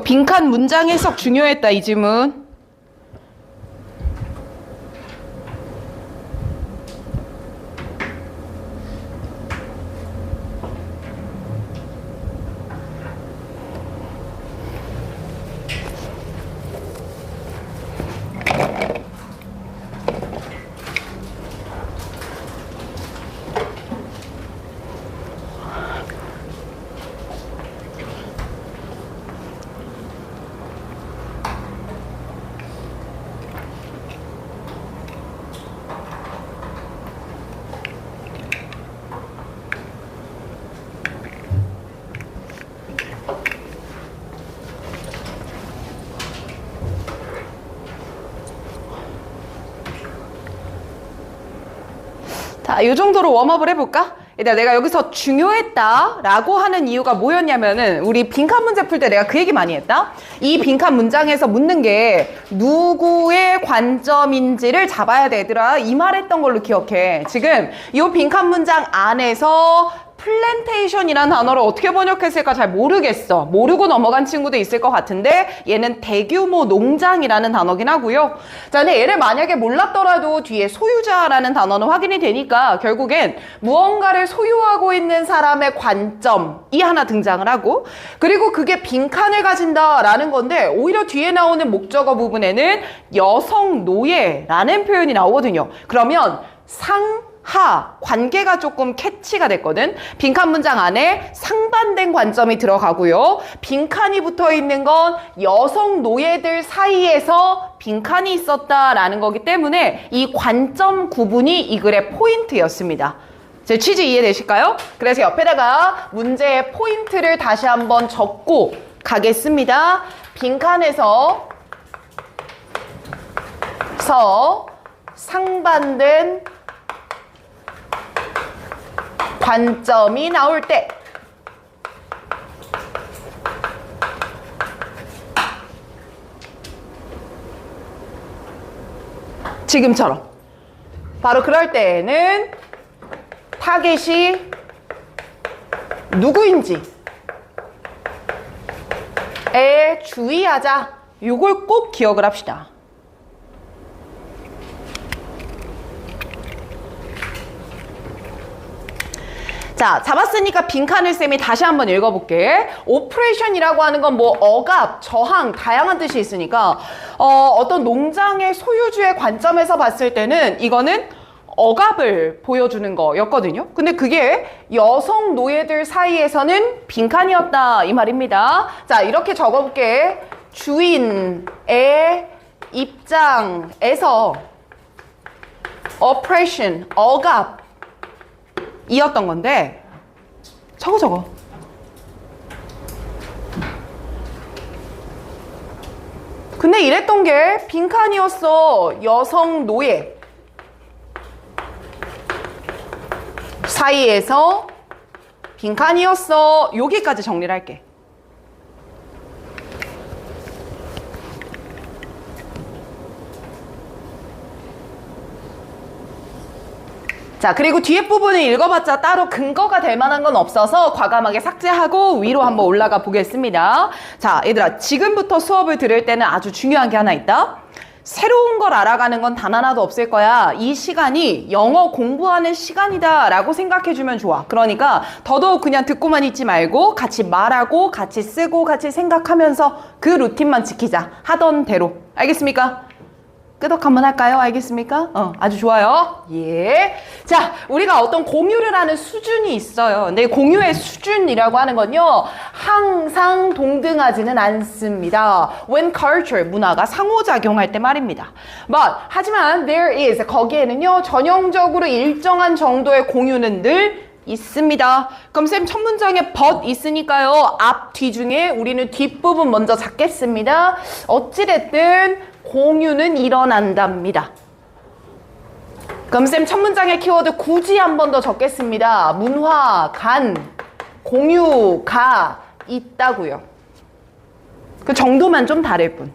빈칸 문장 해석 중요했다, 이 지문. 자, 이 정도로 웜업을 해볼까? 일단 내가 여기서 중요했다 라고 하는 이유가 뭐였냐면은 우리 빈칸 문제 풀 때 내가 그 얘기 많이 했다. 이 빈칸 문장에서 묻는 게 누구의 관점인지를 잡아야 돼, 얘들아. 이 말 했던 걸로 기억해. 지금 이 빈칸 문장 안에서 플랜테이션이라는 단어를 어떻게 번역했을까 잘 모르겠어. 모르고 넘어간 친구도 있을 것 같은데 얘는 대규모 농장이라는 단어긴 하고요. 자, 근데 얘를 만약에 몰랐더라도 뒤에 소유자라는 단어는 확인이 되니까 결국엔 무언가를 소유하고 있는 사람의 관점이 하나 등장을 하고, 그리고 그게 빈칸을 가진다라는 건데 오히려 뒤에 나오는 목적어 부분에는 여성 노예라는 표현이 나오거든요. 그러면 관계가 조금 캐치가 됐거든. 빈칸 문장 안에 상반된 관점이 들어가고요. 빈칸이 붙어 있는 건 여성 노예들 사이에서 빈칸이 있었다라는 거기 때문에 이 관점 구분이 이 글의 포인트였습니다. 제 취지 이해되실까요? 그래서 옆에다가 문제의 포인트를 다시 한번 적고 가겠습니다. 빈칸에서 상반된 관점이 나올 때 지금처럼 바로 그럴 때에는 타겟이 누구인지에 주의하자. 이걸 꼭 기억을 합시다. 자, 잡았으니까 빈칸을 쌤이 다시 한번 읽어볼게. 오퍼레이션이라고 하는 건 뭐 억압, 저항, 다양한 뜻이 있으니까 어떤 농장의 소유주의 관점에서 봤을 때는 이거는 억압을 보여주는 거였거든요. 근데 그게 여성 노예들 사이에서는 빈칸이었다 이 말입니다. 자, 이렇게 적어볼게. 주인의 입장에서 oppression, 억압 이었던 건데 적어. 근데 이랬던 게 빈칸이었어. 여성 노예 사이에서 빈칸이었어. 여기까지 정리를 할게. 자, 그리고 뒤에 부분을 읽어봤자 따로 근거가 될 만한 건 없어서 과감하게 삭제하고 위로 한번 올라가 보겠습니다. 자, 얘들아, 지금부터 수업을 들을 때는 아주 중요한 게 하나 있다. 새로운 걸 알아가는 건 단 하나도 없을 거야. 이 시간이 영어 공부하는 시간이다 라고 생각해주면 좋아. 그러니까 더더욱 그냥 듣고만 있지 말고 같이 말하고 같이 쓰고 같이 생각하면서 그 루틴만 지키자. 하던 대로. 알겠습니까? 끄덕 한번 할까요? 알겠습니까? 아주 좋아요. 예. 자, 우리가 어떤 공유를 하는 수준이 있어요. 근데 공유의 수준이라고 하는 건요, 항상 동등하지는 않습니다. When culture, 문화가 상호작용할 때 말입니다. 하지만 there is, 거기에는요, 전형적으로 일정한 정도의 공유는 늘 있습니다. 그럼 쌤 첫 문장에 but 있으니까요, 앞, 뒤 중에 우리는 뒷부분 먼저 잡겠습니다. 어찌됐든 공유는 일어난답니다. 그럼 쌤 첫 문장의 키워드 굳이 한 번 더 적겠습니다. 문화, 간, 공유가 있다고요. 그 정도만 좀 다를 뿐.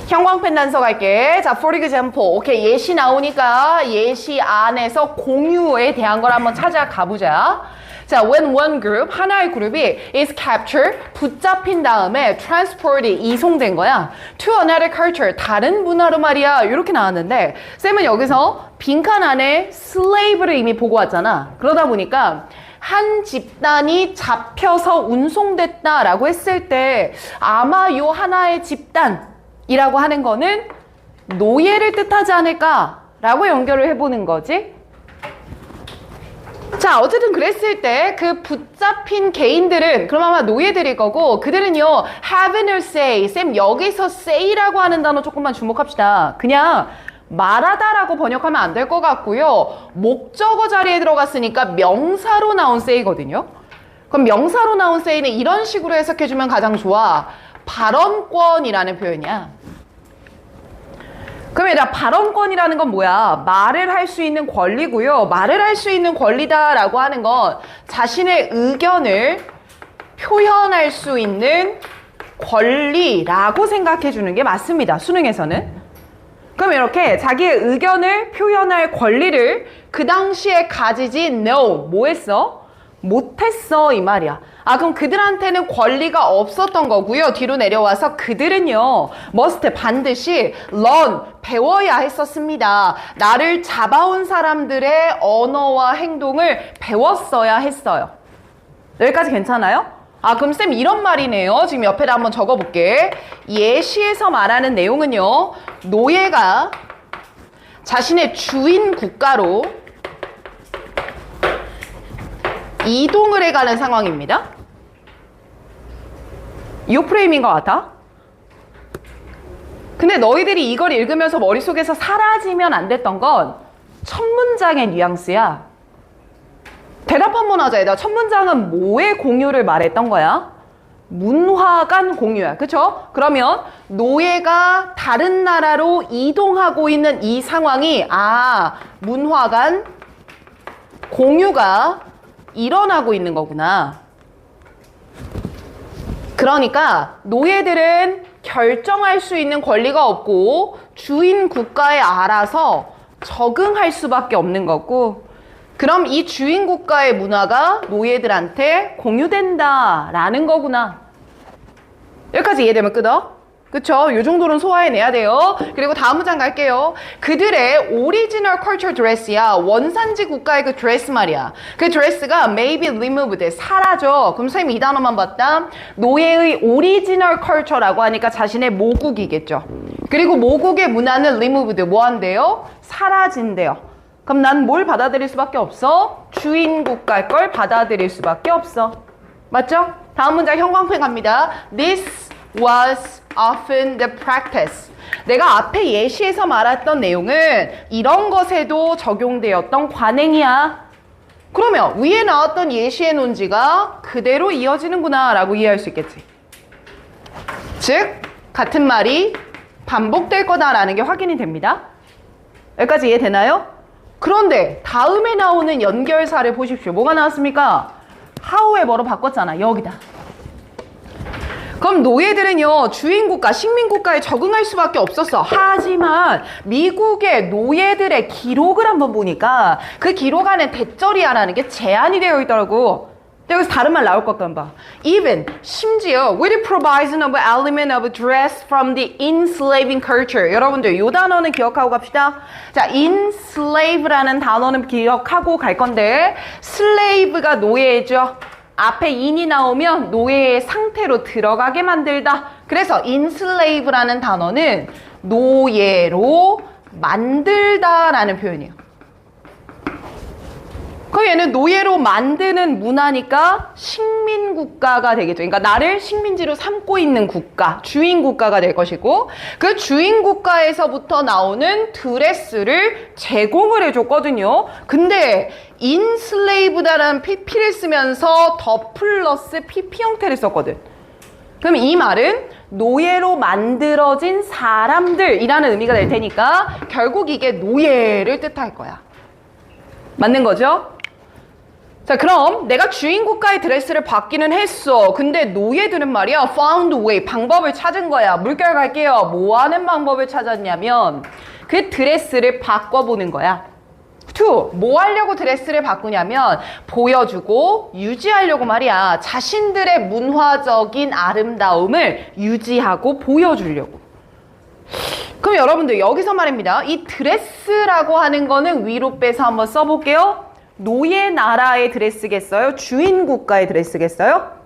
형광펜 단서 갈게. 자, for example. 오케이, 예시 나오니까 예시 안에서 공유에 대한 걸 한번 찾아가 보자. 자, when one group, 하나의 그룹이 is captured, 붙잡힌 다음에 transported, 이송된 거야. to another culture, 다른 문화로 말이야. 이렇게 나왔는데 쌤은 여기서 빈칸 안에 slave를 이미 보고 왔잖아. 그러다 보니까 한 집단이 잡혀서 운송됐다라고 했을 때 아마 요 하나의 집단이라고 하는 거는 노예를 뜻하지 않을까라고 연결을 해보는 거지. 자, 어쨌든 그랬을 때 그 붙잡힌 개인들은 그럼 아마 노예들일 거고 그들은요 having a say, 쌤 여기서 say라고 하는 단어 조금만 주목합시다. 그냥 말하다라고 번역하면 안 될 것 같고요. 목적어 자리에 들어갔으니까 명사로 나온 say거든요. 그럼 명사로 나온 say는 이런 식으로 해석해주면 가장 좋아. 발언권이라는 표현이야. 그럼 얘들아 발언권이라는 건 뭐야? 말을 할 수 있는 권리고요. 말을 할 수 있는 권리다라고 하는 건 자신의 의견을 표현할 수 있는 권리라고 생각해 주는 게 맞습니다. 수능에서는. 그럼 이렇게 자기의 의견을 표현할 권리를 그 당시에 가지지 no. 뭐 했어? 못했어 이 말이야. 아 그럼 그들한테는 권리가 없었던 거고요. 뒤로 내려와서 그들은요 must 반드시 learn 배워야 했었습니다. 나를 잡아온 사람들의 언어와 행동을 배웠어야 했어요. 여기까지 괜찮아요? 아 그럼 쌤 이런 말이네요. 지금 옆에다 한번 적어볼게. 예시에서 말하는 내용은요 노예가 자신의 주인 국가로 이동을 해가는 상황입니다. 이 프레임인 것 같아. 근데 너희들이 이걸 읽으면서 머릿속에서 사라지면 안 됐던 건 첫 문장의 뉘앙스야. 대답 한번 하자. 얘들아. 첫 문장은 뭐의 공유를 말했던 거야? 문화 간 공유야. 그쵸? 그러면 노예가 다른 나라로 이동하고 있는 이 상황이 문화 간 공유가 일어나고 있는 거구나. 그러니까 노예들은 결정할 수 있는 권리가 없고 주인 국가에 알아서 적응할 수밖에 없는 거고 그럼 이 주인 국가의 문화가 노예들한테 공유된다라는 거구나. 여기까지 이해되면 끊어? 그쵸? 요 정도는 소화해내야 돼요. 그리고 다음 문장 갈게요. 그들의 오리지널 컬처 드레스야. 원산지 국가의 그 드레스 말이야. 그 드레스가 may be removed. 사라져. 그럼 선생님이 이 단어만 봤다. 노예의 오리지널 컬처라고 하니까 자신의 모국이겠죠. 그리고 모국의 문화는 removed. 뭐 한대요? 사라진대요. 그럼 난 뭘 받아들일 수밖에 없어? 주인 국가 걸 받아들일 수밖에 없어. 맞죠? 다음 문장 형광펜 갑니다. This was often the practice. 내가 앞에 예시에서 말했던 내용은 이런 것에도 적용되었던 관행이야. 그러면 위에 나왔던 예시의 논지가 그대로 이어지는구나 라고 이해할 수 있겠지. 즉 같은 말이 반복될 거다라는 게 확인이 됩니다. 여기까지 이해되나요? 그런데 다음에 나오는 연결사를 보십시오. 뭐가 나왔습니까? however로 바꿨잖아. 여기다. 그럼 노예들은요 주인국가, 식민국가에 적응할 수밖에 없었어. 하지만 미국의 노예들의 기록을 한번 보니까 그 기록 안에 대절이야라는 게 제한이 되어 있더라고. 여기서 다른 말 나올 것 같아 봐. Even, 심지어 with provision of element of dress from the enslaving culture. 여러분들 이 단어는 기억하고 갑시다. 자, enslave라는 단어는 기억하고 갈 건데 slave가 노예죠. 앞에 in이 나오면 노예의 상태로 들어가게 만들다. 그래서 enslave라는 단어는 노예로 만들다라는 표현이에요. 그럼 얘는 노예로 만드는 문화니까 식민국가가 되겠죠. 그러니까 나를 식민지로 삼고 있는 국가, 주인국가가 될 것이고 그 주인국가에서부터 나오는 드레스를 제공을 해줬거든요. 근데 enslaved라는 pp를 쓰면서 더 플러스 pp 형태를 썼거든. 그럼 이 말은 노예로 만들어진 사람들이라는 의미가 될 테니까 결국 이게 노예를 뜻할 거야. 맞는 거죠? 자, 그럼 내가 주인 국가의 드레스를 받기는 했어. 근데 노예들은 말이야 found way, 방법을 찾은 거야. 물결 갈게요. 뭐 하는 방법을 찾았냐면 그 드레스를 바꿔보는 거야. 2. 뭐 하려고 드레스를 바꾸냐면 보여주고 유지하려고 말이야. 자신들의 문화적인 아름다움을 유지하고 보여주려고. 그럼 여러분들 여기서 말입니다. 이 드레스라고 하는 거는 위로 빼서 한번 써볼게요. 노예 나라의 드레스겠어요? 주인 국가의 드레스겠어요?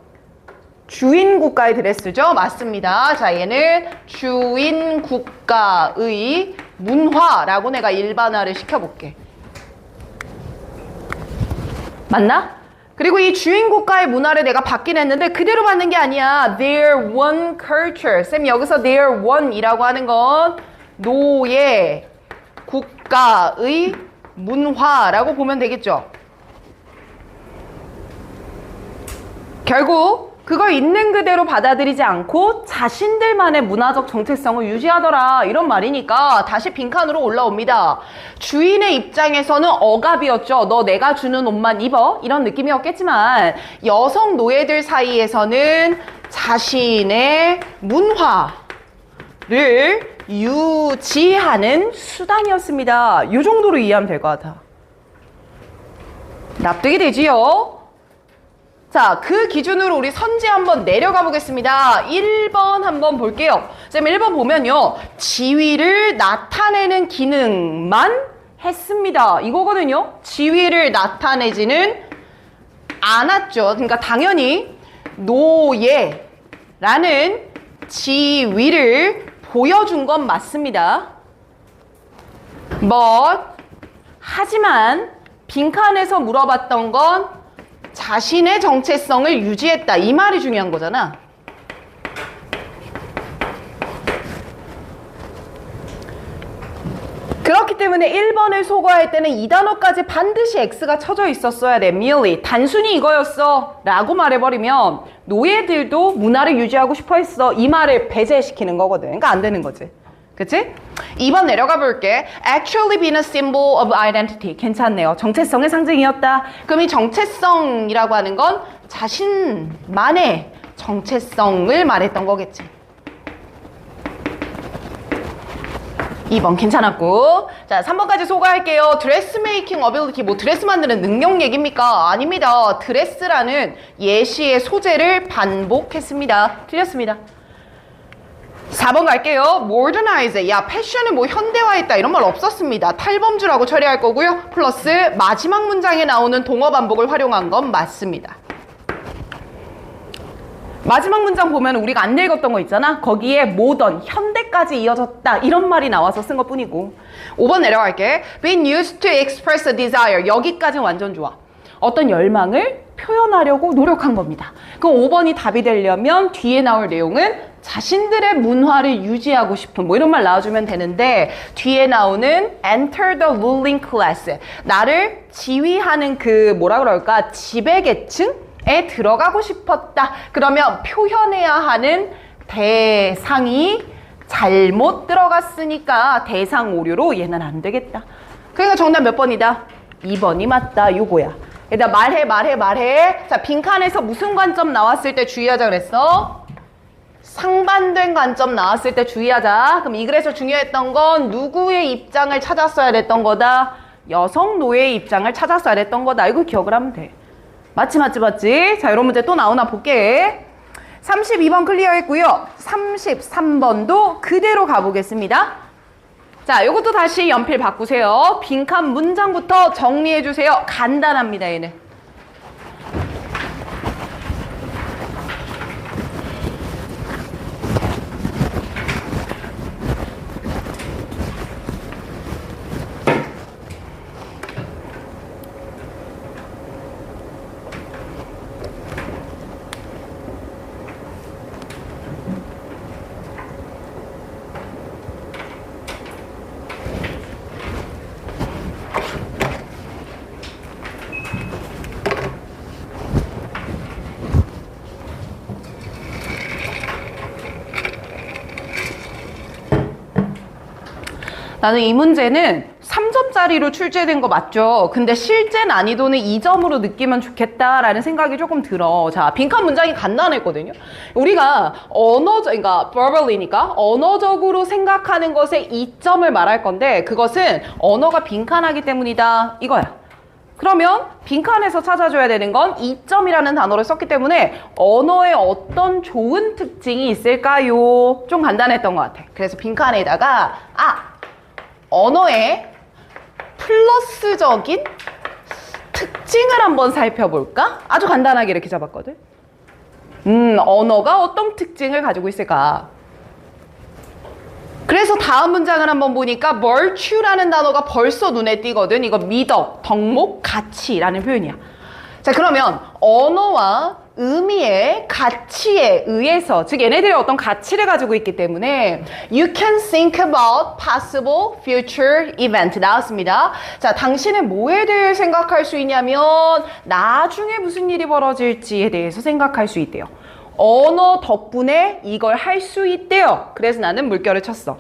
주인 국가의 드레스죠? 맞습니다. 자, 얘는 주인 국가의 문화라고 내가 일반화를 시켜볼게. 맞나? 그리고 이 주인 국가의 문화를 내가 받긴 했는데 그대로 받는 게 아니야. Their one culture. 쌤 여기서 their one이라고 하는 건 노예 국가의 문화라고 보면 되겠죠. 결국 그걸 있는 그대로 받아들이지 않고 자신들만의 문화적 정체성을 유지하더라 이런 말이니까 다시 빈칸으로 올라옵니다. 주인의 입장에서는 억압이었죠. 너 내가 주는 옷만 입어 이런 느낌이었겠지만 여성 노예들 사이에서는 자신의 문화를 유지하는 수단이었습니다. 이 정도로 이해하면 될 것 같아. 납득이 되지요? 자, 그 기준으로 우리 선지 한번 내려가 보겠습니다. 1번 한번 볼게요. 쌤 1번 보면요. 지위를 나타내는 기능만 했습니다. 이거거든요. 지위를 나타내지는 않았죠. 그러니까 당연히 노예라는 지위를 보여준 건 맞습니다. 하지만 빈칸에서 물어봤던 건 자신의 정체성을 유지했다. 이 말이 중요한 거잖아. 그렇기 때문에 1번을 소거할 때는 이 단어까지 반드시 X가 쳐져 있었어야 돼. merely. 단순히 이거였어. 라고 말해버리면 노예들도 문화를 유지하고 싶어 했어. 이 말을 배제시키는 거거든. 그러니까 안 되는 거지. 그치? 2번 내려가 볼게. Actually being a symbol of identity. 괜찮네요. 정체성의 상징이었다. 그럼 이 정체성이라고 하는 건 자신만의 정체성을 말했던 거겠지. 2번 괜찮았고. 자, 3번까지 소개할게요. dressmaking ability. 뭐 드레스 만드는 능력 얘기입니까? 아닙니다. 드레스라는 예시의 소재를 반복했습니다. 틀렸습니다. 4번 갈게요. modernize. 야, 패션을 뭐 현대화했다 이런 말 없었습니다. 탈범주라고 처리할 거고요. 플러스 마지막 문장에 나오는 동어 반복을 활용한 건 맞습니다. 마지막 문장 보면 우리가 안 읽었던 거 있잖아. 거기에 모던, 현대까지 이어졌다 이런 말이 나와서 쓴 것뿐이고. 5번 내려갈게. Being used to express a desire. 여기까지는 완전 좋아. 어떤 열망을 표현하려고 노력한 겁니다. 그럼 5번이 답이 되려면 뒤에 나올 내용은 자신들의 문화를 유지하고 싶은 뭐 이런 말 나와주면 되는데 뒤에 나오는 enter the ruling class. 나를 지휘하는 그 뭐라 그럴까 지배계층에 들어가고 싶었다. 그러면 표현해야 하는 대상이 잘못 들어갔으니까 대상 오류로 얘는 안 되겠다. 그러니까 정답 몇 번이다? 2번이 맞다. 요거야. 얘들아 말해. 자, 빈칸에서 무슨 관점 나왔을 때 주의하자 그랬어? 상반된 관점 나왔을 때 주의하자. 그럼 이 글에서 중요했던 건 누구의 입장을 찾았어야 됐던 거다? 여성 노예의 입장을 찾았어야 됐던 거다. 이거 기억을 하면 돼. 맞지? 자, 이런 문제 또 나오나 볼게. 32번 클리어했고요. 33번도 그대로 가보겠습니다. 자, 이것도 다시 연필 바꾸세요. 빈칸 문장부터 정리해주세요. 간단합니다, 얘는. 나는 이 문제는 3점짜리로 출제된 거 맞죠? 근데 실제 난이도는 2점으로 느끼면 좋겠다라는 생각이 조금 들어. 자, 빈칸 문장이 간단했거든요. 우리가 그러니까 verbally니까 언어적으로 생각하는 것에 2점을 말할 건데 그것은 언어가 빈칸하기 때문이다. 이거야. 그러면 빈칸에서 찾아줘야 되는 건 2점이라는 단어를 썼기 때문에 언어에 어떤 좋은 특징이 있을까요? 좀 간단했던 것 같아. 그래서 빈칸에다가 언어의 플러스적인 특징을 한번 살펴볼까? 아주 간단하게 이렇게 잡았거든. 언어가 어떤 특징을 가지고 있을까? 그래서 다음 문장을 한번 보니까 virtue라는 단어가 벌써 눈에 띄거든. 이거 미덕, 덕목, 가치라는 표현이야. 자, 그러면 언어와 의미의 가치에 의해서, 즉 얘네들이 어떤 가치를 가지고 있기 때문에 you can think about possible future event 나왔습니다. 자, 당신은 뭐에 대해 생각할 수 있냐면 나중에 무슨 일이 벌어질지에 대해서 생각할 수 있대요. 언어 덕분에 이걸 할 수 있대요. 그래서 나는 물결을 쳤어.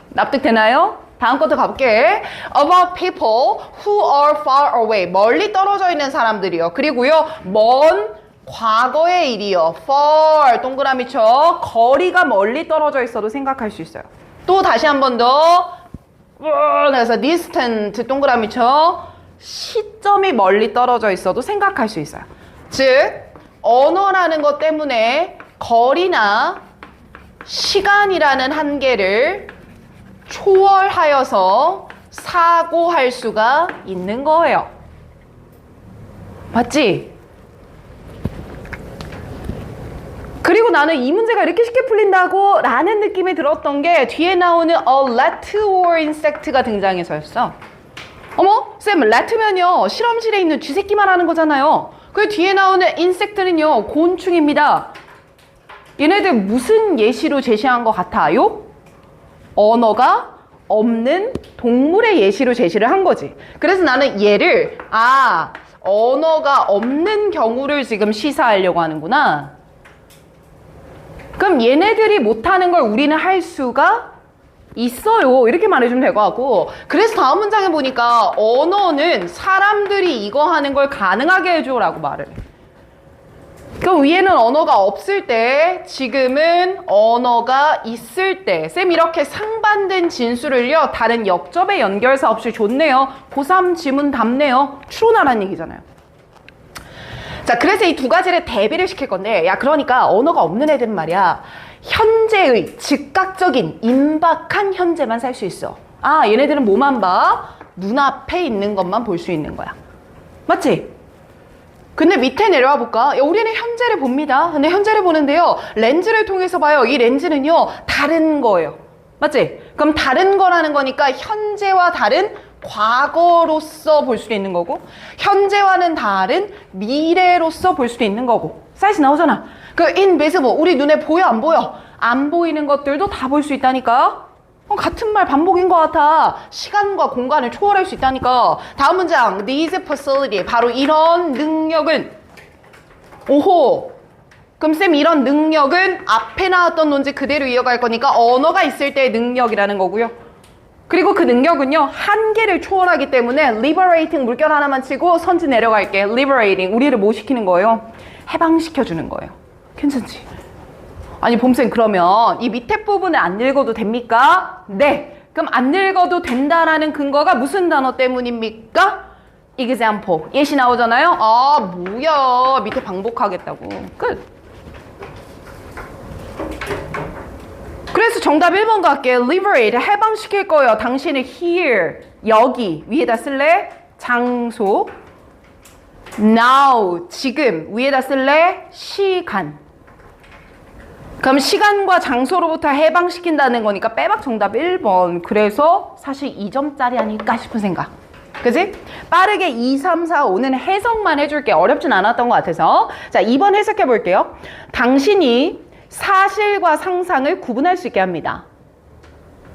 납득되나요? 다음 것도 가볼게. About people who are far away. 멀리 떨어져 있는 사람들이요. 그리고요, 먼 과거의 일이요. far, 동그라미 쳐. 거리가 멀리 떨어져 있어도 생각할 수 있어요. 또 다시 한 번 더. 그래서 distant, 동그라미 쳐. 시점이 멀리 떨어져 있어도 생각할 수 있어요. 즉, 언어라는 것 때문에 거리나 시간이라는 한계를 초월하여서 사고할 수가 있는 거예요. 맞지? 그리고 나는 이 문제가 이렇게 쉽게 풀린다고 라는 느낌이 들었던 게 뒤에 나오는 a rat or insect가 등장해서였어. 어머, 쌤, rat면요 실험실에 있는 쥐새끼 말하는 거잖아요. 그 뒤에 나오는 insect는요 곤충입니다. 얘네들 무슨 예시로 제시한 것 같아요? 언어가 없는 동물의 예시로 제시를 한 거지. 그래서 나는 얘를 언어가 없는 경우를 지금 시사하려고 하는구나. 그럼 얘네들이 못하는 걸 우리는 할 수가 있어요. 이렇게 말해주면 될 것 같고. 그래서 다음 문장에 보니까 언어는 사람들이 이거 하는 걸 가능하게 해줘 라고 말을 해. 그럼 위에는 언어가 없을 때, 지금은 언어가 있을 때. 쌤 이렇게 상반된 진수를요 다른 역접의 연결사 없이 줬네요. 고3 지문 답네요. 추론하라는 얘기잖아요. 자, 그래서 이 두 가지를 대비를 시킬 건데, 야, 그러니까 언어가 없는 애들은 말이야 현재의 즉각적인 임박한 현재만 살 수 있어. 얘네들은 뭐만 봐? 눈앞에 있는 것만 볼 수 있는 거야. 맞지? 근데 밑에 내려와 볼까? 야, 우리는 현재를 봅니다. 근데 현재를 보는데요, 렌즈를 통해서 봐요. 이 렌즈는요 다른 거예요. 맞지? 그럼 다른 거라는 거니까 현재와 다른 과거로서 볼 수도 있는 거고, 현재와는 다른 미래로서 볼 수도 있는 거고. 사이즈 나오잖아. 그 invisible, 우리 눈에 보여 안 보여? 안 보이는 것들도 다 볼 수 있다니까. 같은 말 반복인 것 같아. 시간과 공간을 초월할 수 있다니까. 다음 문장, these facility, 바로 이런 능력은. 오호, 그럼 쌤 이런 능력은 앞에 나왔던 논지 그대로 이어갈 거니까 언어가 있을 때의 능력이라는 거고요. 그리고 그 능력은요 한계를 초월하기 때문에 liberating 물결 하나만 치고 선지 내려갈게. liberating, 우리를 뭐 시키는 거예요? 해방시켜주는 거예요. 괜찮지? 아니 봄쌤, 그러면 이 밑에 부분을 안 읽어도 됩니까? 네. 그럼 안 읽어도 된다라는 근거가 무슨 단어 때문입니까? example, 예시 나오잖아요. 뭐야, 밑에 방복하겠다고. 끝. 그래서 정답 1번 갈게요. liberate, 해방시킬 거예요. 당신을 here, 여기 위에다 쓸래? 장소. now, 지금 위에다 쓸래? 시간. 그럼 시간과 장소로부터 해방시킨다는 거니까 빼박 정답 1번. 그래서 사실 2점짜리 아닐까 싶은 생각. 그지? 빠르게 2, 3, 4, 5는 해석만 해줄게. 어렵진 않았던 것 같아서. 자, 2번 해석해 볼게요. 당신이 사실과 상상을 구분할 수 있게 합니다.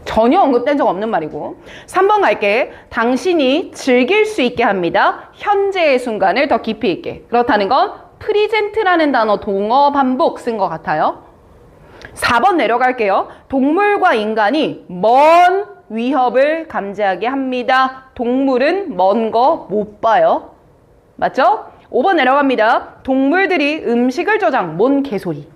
전혀 언급된 적 없는 말이고. 3번 갈게. 당신이 즐길 수 있게 합니다. 현재의 순간을 더 깊이 있게. 그렇다는 건 프리젠트라는 단어 동어 반복 쓴 것 같아요. 4번 내려갈게요. 동물과 인간이 먼 위협을 감지하게 합니다. 동물은 먼 거 못 봐요. 맞죠? 5번 내려갑니다. 동물들이 음식을 저장. 뭔 개소리.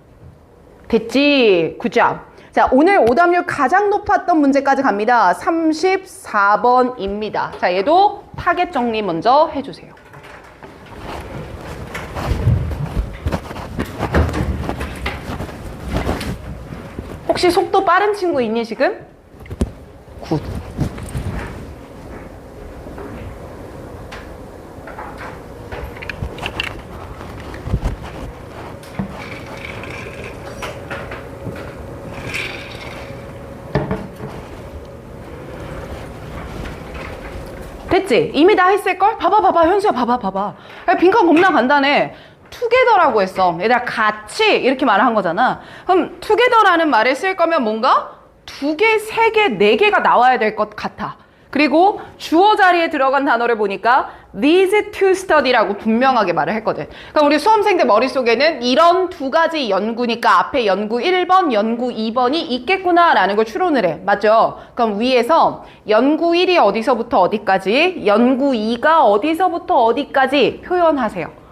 됐지? 굿잡. 자, 오늘 오답률 가장 높았던 문제까지 갑니다. 34번입니다. 자, 얘도 타겟 정리 먼저 해주세요. 혹시 속도 빠른 친구 있니 지금? 굿. 됐지? 이미 다 했을걸? 봐봐 현수야 봐봐. 빈칸 겁나 간단해. 투게더라고 했어. 얘들아 같이 이렇게 말을 한 거잖아. 그럼 투게더라는 말을 쓸 거면 뭔가 2개, 3개, 4개가 나와야 될 것 같아. 그리고 주어 자리에 들어간 단어를 보니까 these to study라고 분명하게 말을 했거든. 그럼 우리 수험생들 머릿속에는 이런 2가지 연구니까 앞에 연구 1번, 연구 2번이 있겠구나 라는 걸 추론을 해. 맞죠? 그럼 위에서 연구 1이 어디서부터 어디까지, 연구 2가 어디서부터 어디까지 표현하세요.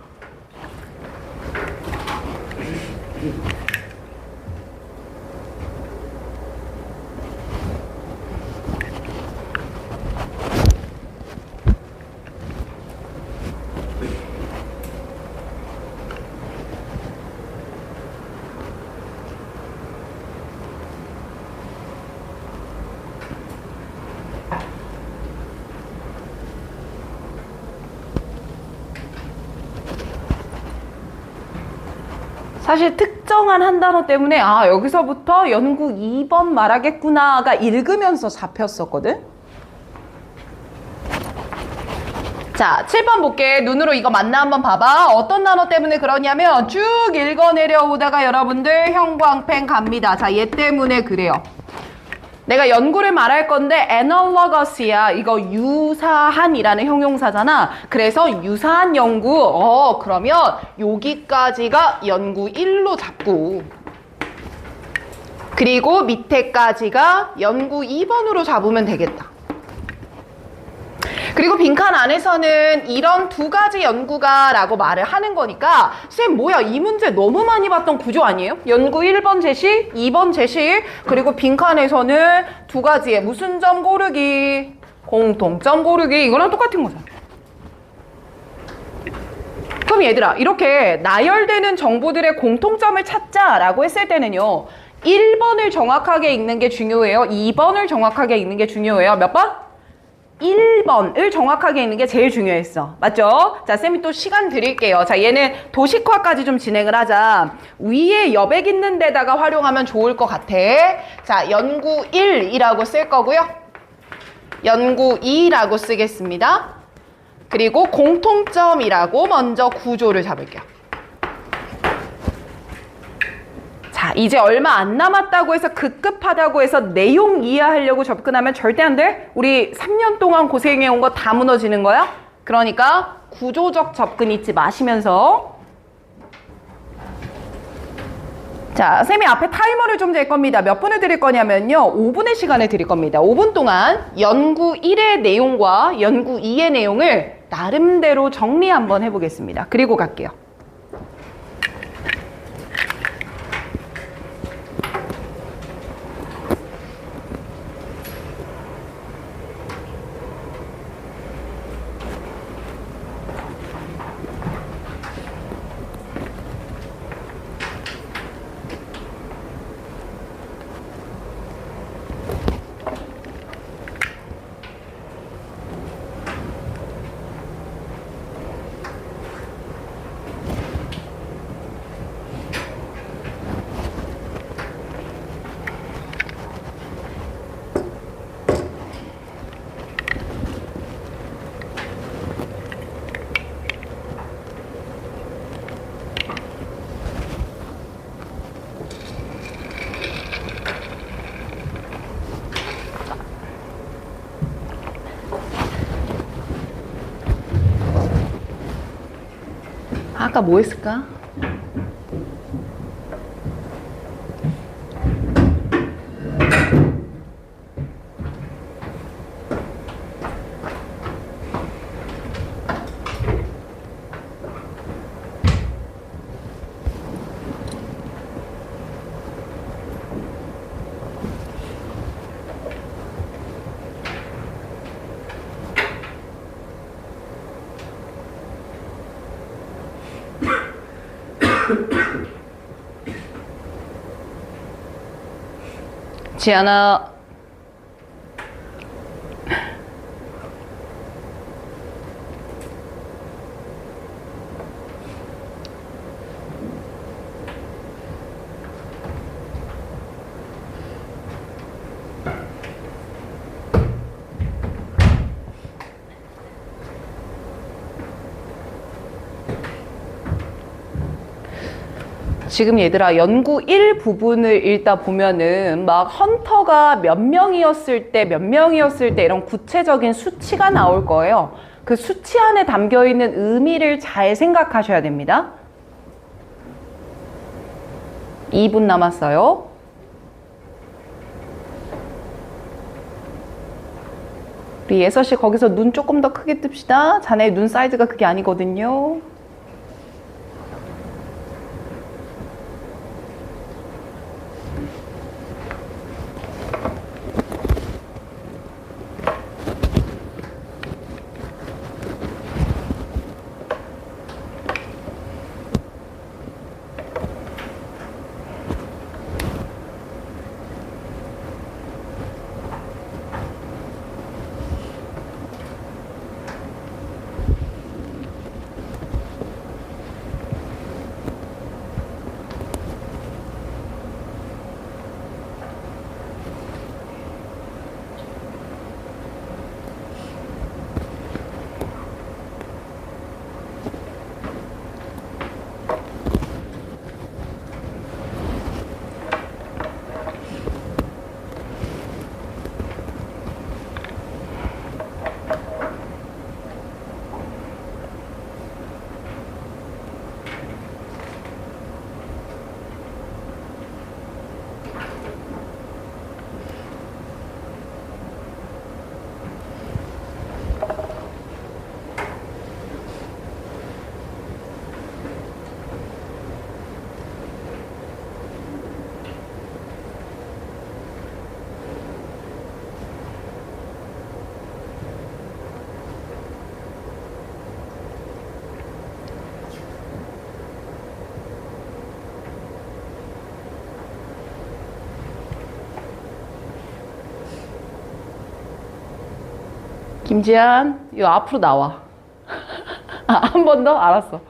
사실 특정한 한 단어 때문에 아 여기서부터 연구 2번 말하겠구나가 읽으면서 잡혔었거든. 자 7번 볼게. 눈으로 이거 맞나 한번 봐봐. 어떤 단어 때문에 그러냐면 쭉 읽어 내려오다가 여러분들 형광펜 갑니다. 자 얘 때문에 그래요. 내가 연구를 말할 건데 analogous야. 이거 유사한이라는 형용사잖아. 그래서 유사한 연구. 그러면 여기까지가 연구 1로 잡고 그리고 밑에까지가 연구 2번으로 잡으면 되겠다. 그리고 빈칸 안에서는 이런 2가지 연구가 라고 말을 하는 거니까 쌤 뭐야 이 문제 너무 많이 봤던 구조 아니에요? 연구 1번 제시, 2번 제시 그리고 빈칸에서는 2가지의 무슨 점 고르기, 공통점 고르기 이거랑 똑같은 거잖아. 그럼 얘들아 이렇게 나열되는 정보들의 공통점을 찾자라고 했을 때는요 1번을 정확하게 읽는 게 중요해요? 2번을 정확하게 읽는 게 중요해요? 몇 번? 1번을 정확하게 읽는 게 제일 중요했어. 맞죠? 자, 쌤이 또 시간 드릴게요. 자, 얘는 도식화까지 좀 진행을 하자. 위에 여백 있는 데다가 활용하면 좋을 것 같아. 자, 연구 1이라고 쓸 거고요. 연구 2라고 쓰겠습니다. 그리고 공통점이라고 먼저 구조를 잡을게요. 자, 이제 얼마 안 남았다고 해서 급급하다고 해서 내용 이해하려고 접근하면 절대 안 돼. 우리 3년 동안 고생해온 거 다 무너지는 거야. 그러니까 구조적 접근 잊지 마시면서 자, 쌤이 앞에 타이머를 좀 잴 겁니다. 몇 분을 드릴 거냐면요. 5분의 시간을 드릴 겁니다. 5분 동안 연구 1의 내용과 연구 2의 내용을 나름대로 정리 한번 해보겠습니다. 그리고 갈게요. 아까 뭐 했을까? 지안아. 지금 얘들아 연구 1 부분을 읽다 보면은 막 헌터가 몇 명이었을 때 몇 명이었을 때 이런 구체적인 수치가 나올 거예요. 그 수치 안에 담겨 있는 의미를 잘 생각하셔야 됩니다. 2분 남았어요. 우리 예서씨 거기서 눈 조금 더 크게 뜹시다. 자네 눈 사이즈가 그게 아니거든요. 김지한, 요 앞으로 나와. 한 번 더? 알았어.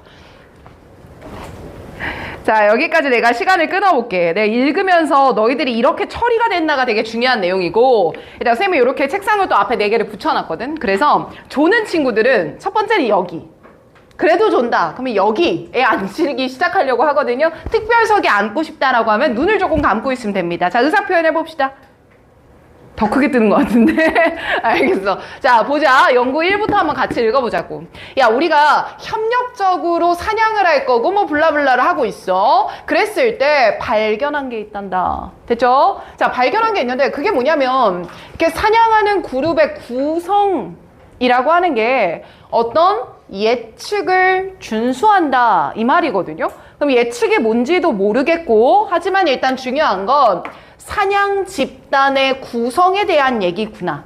자, 여기까지 내가 시간을 끊어볼게. 내가 읽으면서 너희들이 이렇게 처리가 됐나가 되게 중요한 내용이고, 일단 쌤이 이렇게 책상을 또 앞에 4개를 붙여놨거든. 그래서 조는 친구들은 첫 번째는 여기. 그래도 존다. 그러면 여기에 앉기 시작하려고 하거든요. 특별석에 앉고 싶다라고 하면 눈을 조금 감고 있으면 됩니다. 자, 의사 표현해봅시다. 더 크게 뜨는 것 같은데. 알겠어. 자, 보자. 연구 1부터 한번 같이 읽어보자고. 야, 우리가 협력적으로 사냥을 할 거고 뭐 블라블라를 하고 있어. 그랬을 때 발견한 게 있단다. 됐죠? 자, 발견한 게 있는데 그게 뭐냐면 이렇게 사냥하는 그룹의 구성이라고 하는 게 어떤 예측을 준수한다 이 말이거든요. 그럼 예측이 뭔지도 모르겠고, 하지만 일단 중요한 건 사냥 집단의 구성에 대한 얘기구나.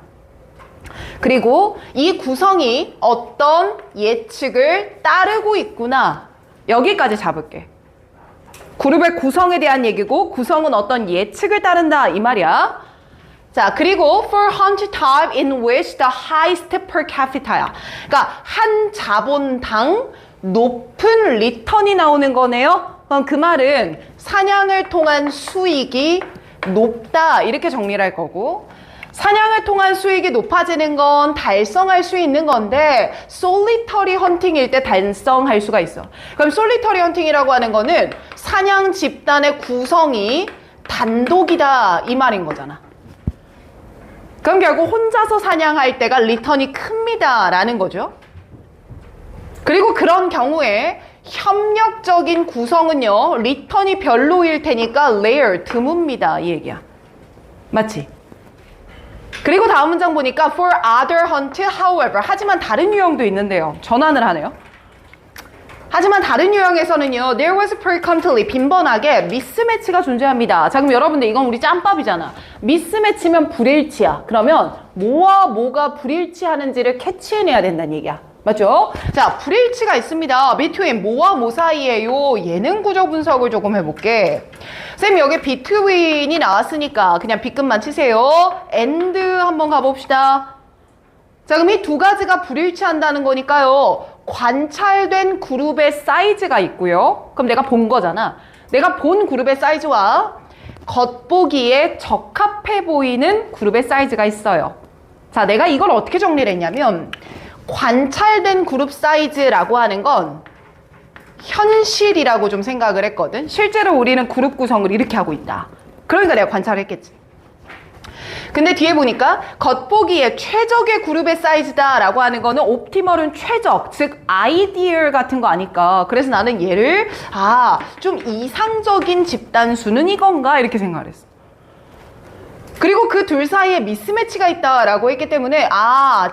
그리고 이 구성이 어떤 예측을 따르고 있구나. 여기까지 잡을게. 그룹의 구성에 대한 얘기고 구성은 어떤 예측을 따른다 이 말이야. 자, 그리고 for hunt type in which the highest per capita야. 그러니까 한 자본당 높은 리턴이 나오는 거네요. 그럼 그 말은 사냥을 통한 수익이 높다 이렇게 정리를 할 거고, 사냥을 통한 수익이 높아지는 건 달성할 수 있는 건데 솔리터리 헌팅일 때 달성할 수가 있어. 그럼 솔리터리 헌팅이라고 하는 거는 사냥 집단의 구성이 단독이다 이 말인 거잖아. 그럼 결국 혼자서 사냥할 때가 리턴이 큽니다 라는 거죠. 그리고 그런 경우에 협력적인 구성은요 리턴이 별로일 테니까 rare, 드뭅니다 이 얘기야. 맞지? 그리고 다음 문장 보니까 for other hunt, however, 하지만 다른 유형도 있는데요. 전환을 하네요. 하지만 다른 유형에서는요 there was frequently, 빈번하게 미스매치가 존재합니다. 자, 그럼 여러분들 이건 우리 짬밥이잖아. 미스매치면 불일치야. 그러면 뭐와 뭐가 불일치하는지를 캐치해내야 된다는 얘기야. 맞죠? 자, 불일치가 있습니다. between 뭐와 뭐 사이에요? 예능 구조 분석을 조금 해볼게. 쌤 여기 between이 나왔으니까 그냥 B급만 치세요. and 한번 가봅시다. 자, 그럼 이 두 가지가 불일치한다는 거니까요. 관찰된 그룹의 사이즈가 있고요. 그럼 내가 본 거잖아. 내가 본 그룹의 사이즈와 겉보기에 적합해 보이는 그룹의 사이즈가 있어요. 자, 내가 이걸 어떻게 정리를 했냐면 관찰된 그룹 사이즈라고 하는 건 현실이라고 좀 생각을 했거든. 실제로 우리는 그룹 구성을 이렇게 하고 있다. 그러니까 내가 관찰을 했겠지. 근데 뒤에 보니까 겉보기에 최적의 그룹의 사이즈다라고 하는 거는 옵티멀은 최적, 즉 아이디얼 같은 거 아닐까. 그래서 나는 얘를 좀 이상적인 집단 수는 이건가 이렇게 생각을 했어. 그리고 그 둘 사이에 미스매치가 있다라고 했기 때문에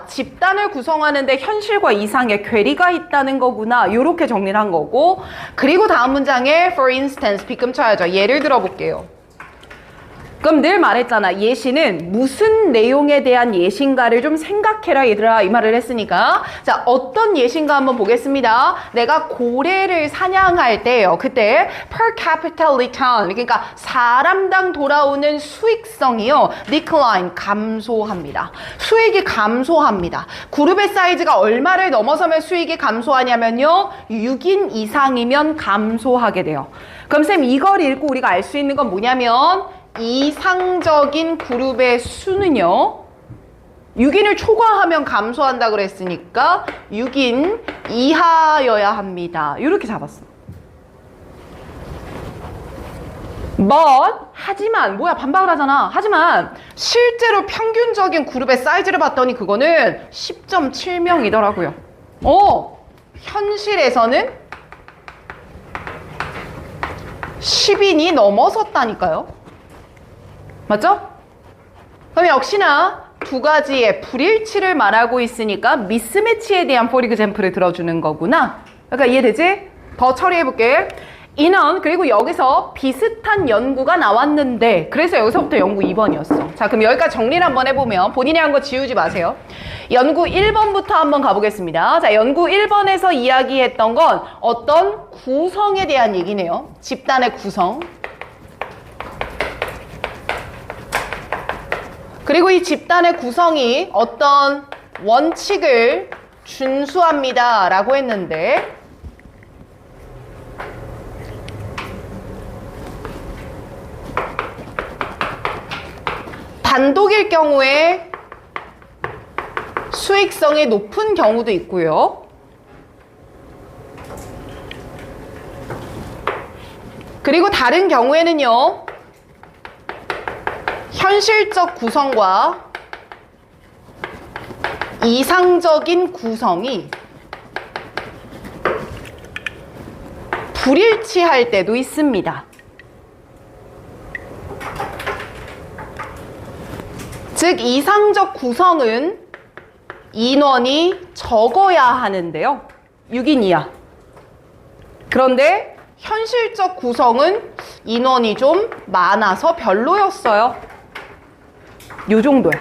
집단을 구성하는데 현실과 이상의 괴리가 있다는 거구나 이렇게 정리를 한 거고, 그리고 다음 문장에 for instance B급 쳐야죠. 예를 들어 볼게요. 그럼 늘 말했잖아. 예시는 무슨 내용에 대한 예시인가를 좀 생각해라 얘들아 이 말을 했으니까, 자 어떤 예시인가 한번 보겠습니다. 내가 고래를 사냥할 때요. 그때 per capita return, 그러니까 사람당 돌아오는 수익성이요. decline, 감소합니다. 수익이 감소합니다. 그룹의 사이즈가 얼마를 넘어서면 수익이 감소하냐면요. 6인 이상이면 감소하게 돼요. 그럼 쌤 이걸 읽고 우리가 알 수 있는 건 뭐냐면 이상적인 그룹의 수는요 6인을 초과하면 감소한다 그랬으니까 6인 이하여야 합니다. 이렇게 잡았어. 하지만 뭐야 반박을 하잖아. 하지만 실제로 평균적인 그룹의 사이즈를 봤더니 그거는 10.7명이더라고요. 현실에서는 10인이 넘어섰다니까요. 맞죠? 그럼 역시나 두 가지의 불일치를 말하고 있으니까 미스매치에 대한 for example을 들어주는 거구나. 그러니까 이해되지? 더 처리해볼게. 인원, 그리고 여기서 비슷한 연구가 나왔는데, 그래서 여기서부터 연구 2번이었어. 자, 그럼 여기까지 정리를 한번 해보면 본인이 한 거 지우지 마세요. 연구 1번부터 한번 가보겠습니다. 자, 연구 1번에서 이야기했던 건 어떤 구성에 대한 얘기네요. 집단의 구성. 그리고 이 집단의 구성이 어떤 원칙을 준수합니다 라고 했는데, 단독일 경우에 수익성이 높은 경우도 있고요. 그리고 다른 경우에는요. 현실적 구성과 이상적인 구성이 불일치할 때도 있습니다. 즉 이상적 구성은 인원이 적어야 하는데요. 6인 이하. 그런데 현실적 구성은 인원이 좀 많아서 별로였어요. 요 정도야.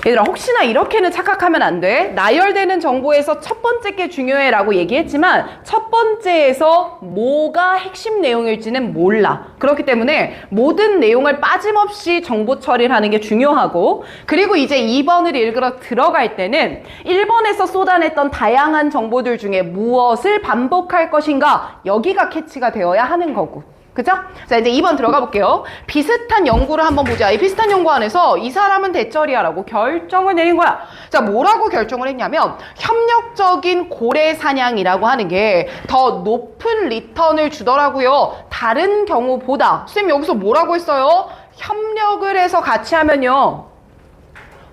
얘들아 혹시나 이렇게는 착각하면 안 돼. 나열되는 정보에서 첫 번째 게 중요해 라고 얘기했지만 첫 번째에서 뭐가 핵심 내용일지는 몰라. 그렇기 때문에 모든 내용을 빠짐없이 정보 처리를 하는 게 중요하고, 그리고 이제 2번을 읽으러 들어갈 때는 1번에서 쏟아냈던 다양한 정보들 중에 무엇을 반복할 것인가, 여기가 캐치가 되어야 하는 거고. 그죠? 자, 이제 2번 들어가 볼게요. 비슷한 연구를 한번 보자. 이 비슷한 연구 안에서 이 사람은 대절이야 라고 결정을 내린 거야. 자, 뭐라고 결정을 했냐면 협력적인 고래 사냥이라고 하는 게 더 높은 리턴을 주더라고요. 다른 경우보다. 쌤 여기서 뭐라고 했어요? 협력을 해서 같이 하면요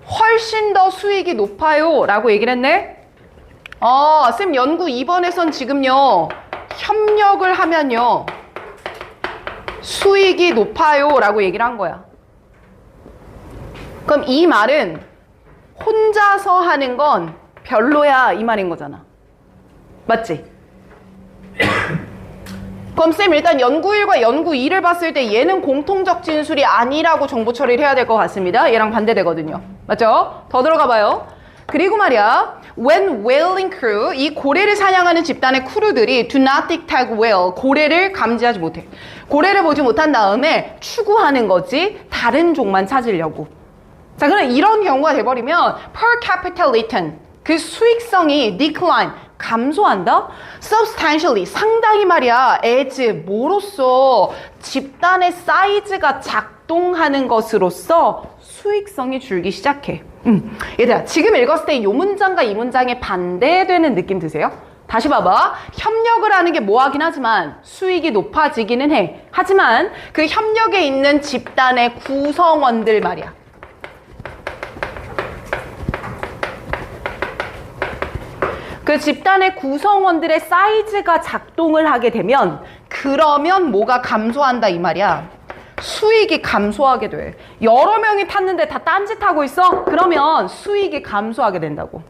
훨씬 더 수익이 높아요 라고 얘기를 했네. 쌤 연구 2번에선 지금요 협력을 하면요 수익이 높아요 라고 얘기를 한 거야. 그럼 이 말은 혼자서 하는 건 별로야 이 말인 거잖아. 맞지? 그럼 쌤 일단 연구 1과 연구 2를 봤을 때 얘는 공통적 진술이 아니라고 정보 처리를 해야 될 것 같습니다. 얘랑 반대되거든요. 맞죠? 더 들어가 봐요. 그리고 말이야, when whaling crew, 이 고래를 사냥하는 집단의 크루들이 do not detect whale, 고래를 감지하지 못해. 고래를 보지 못한 다음에 추구하는 거지, 다른 종만 찾으려고. 자, 그럼 이런 경우가 돼버리면 per capita return, 그 수익성이 decline, 감소한다? substantially, 상당히 말이야, as, 뭐로써? 집단의 사이즈가 작동하는 것으로서 수익성이 줄기 시작해. 얘들아, 지금 읽었을 때 이 문장과 이 문장에 반대되는 느낌 드세요? 다시 봐봐. 협력을 하는 게 뭐하긴 하지만 수익이 높아지기는 해. 하지만 그 협력에 있는 집단의 구성원들 말이야. 그 집단의 구성원들의 사이즈가 작동을 하게 되면 그러면 뭐가 감소한다 이 말이야. 수익이 감소하게 돼. 여러 명이 탔는데 다 딴짓하고 있어? 그러면 수익이 감소하게 된다고.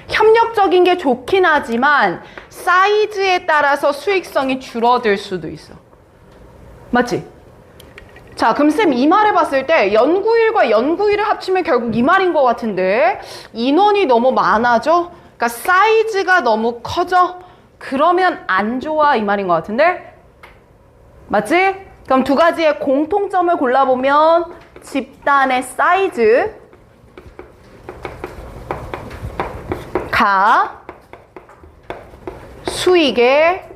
협력적인 게 좋긴 하지만 사이즈에 따라서 수익성이 줄어들 수도 있어. 맞지? 자, 그럼 쌤 이 말을 봤을 때 연구일과 연구일을 합치면 결국 이 말인 것 같은데 인원이 너무 많아져? 그러니까 사이즈가 너무 커져? 그러면 안 좋아 이 말인 것 같은데? 맞지? 그럼 두 가지의 공통점을 골라보면 집단의 사이즈가 수익에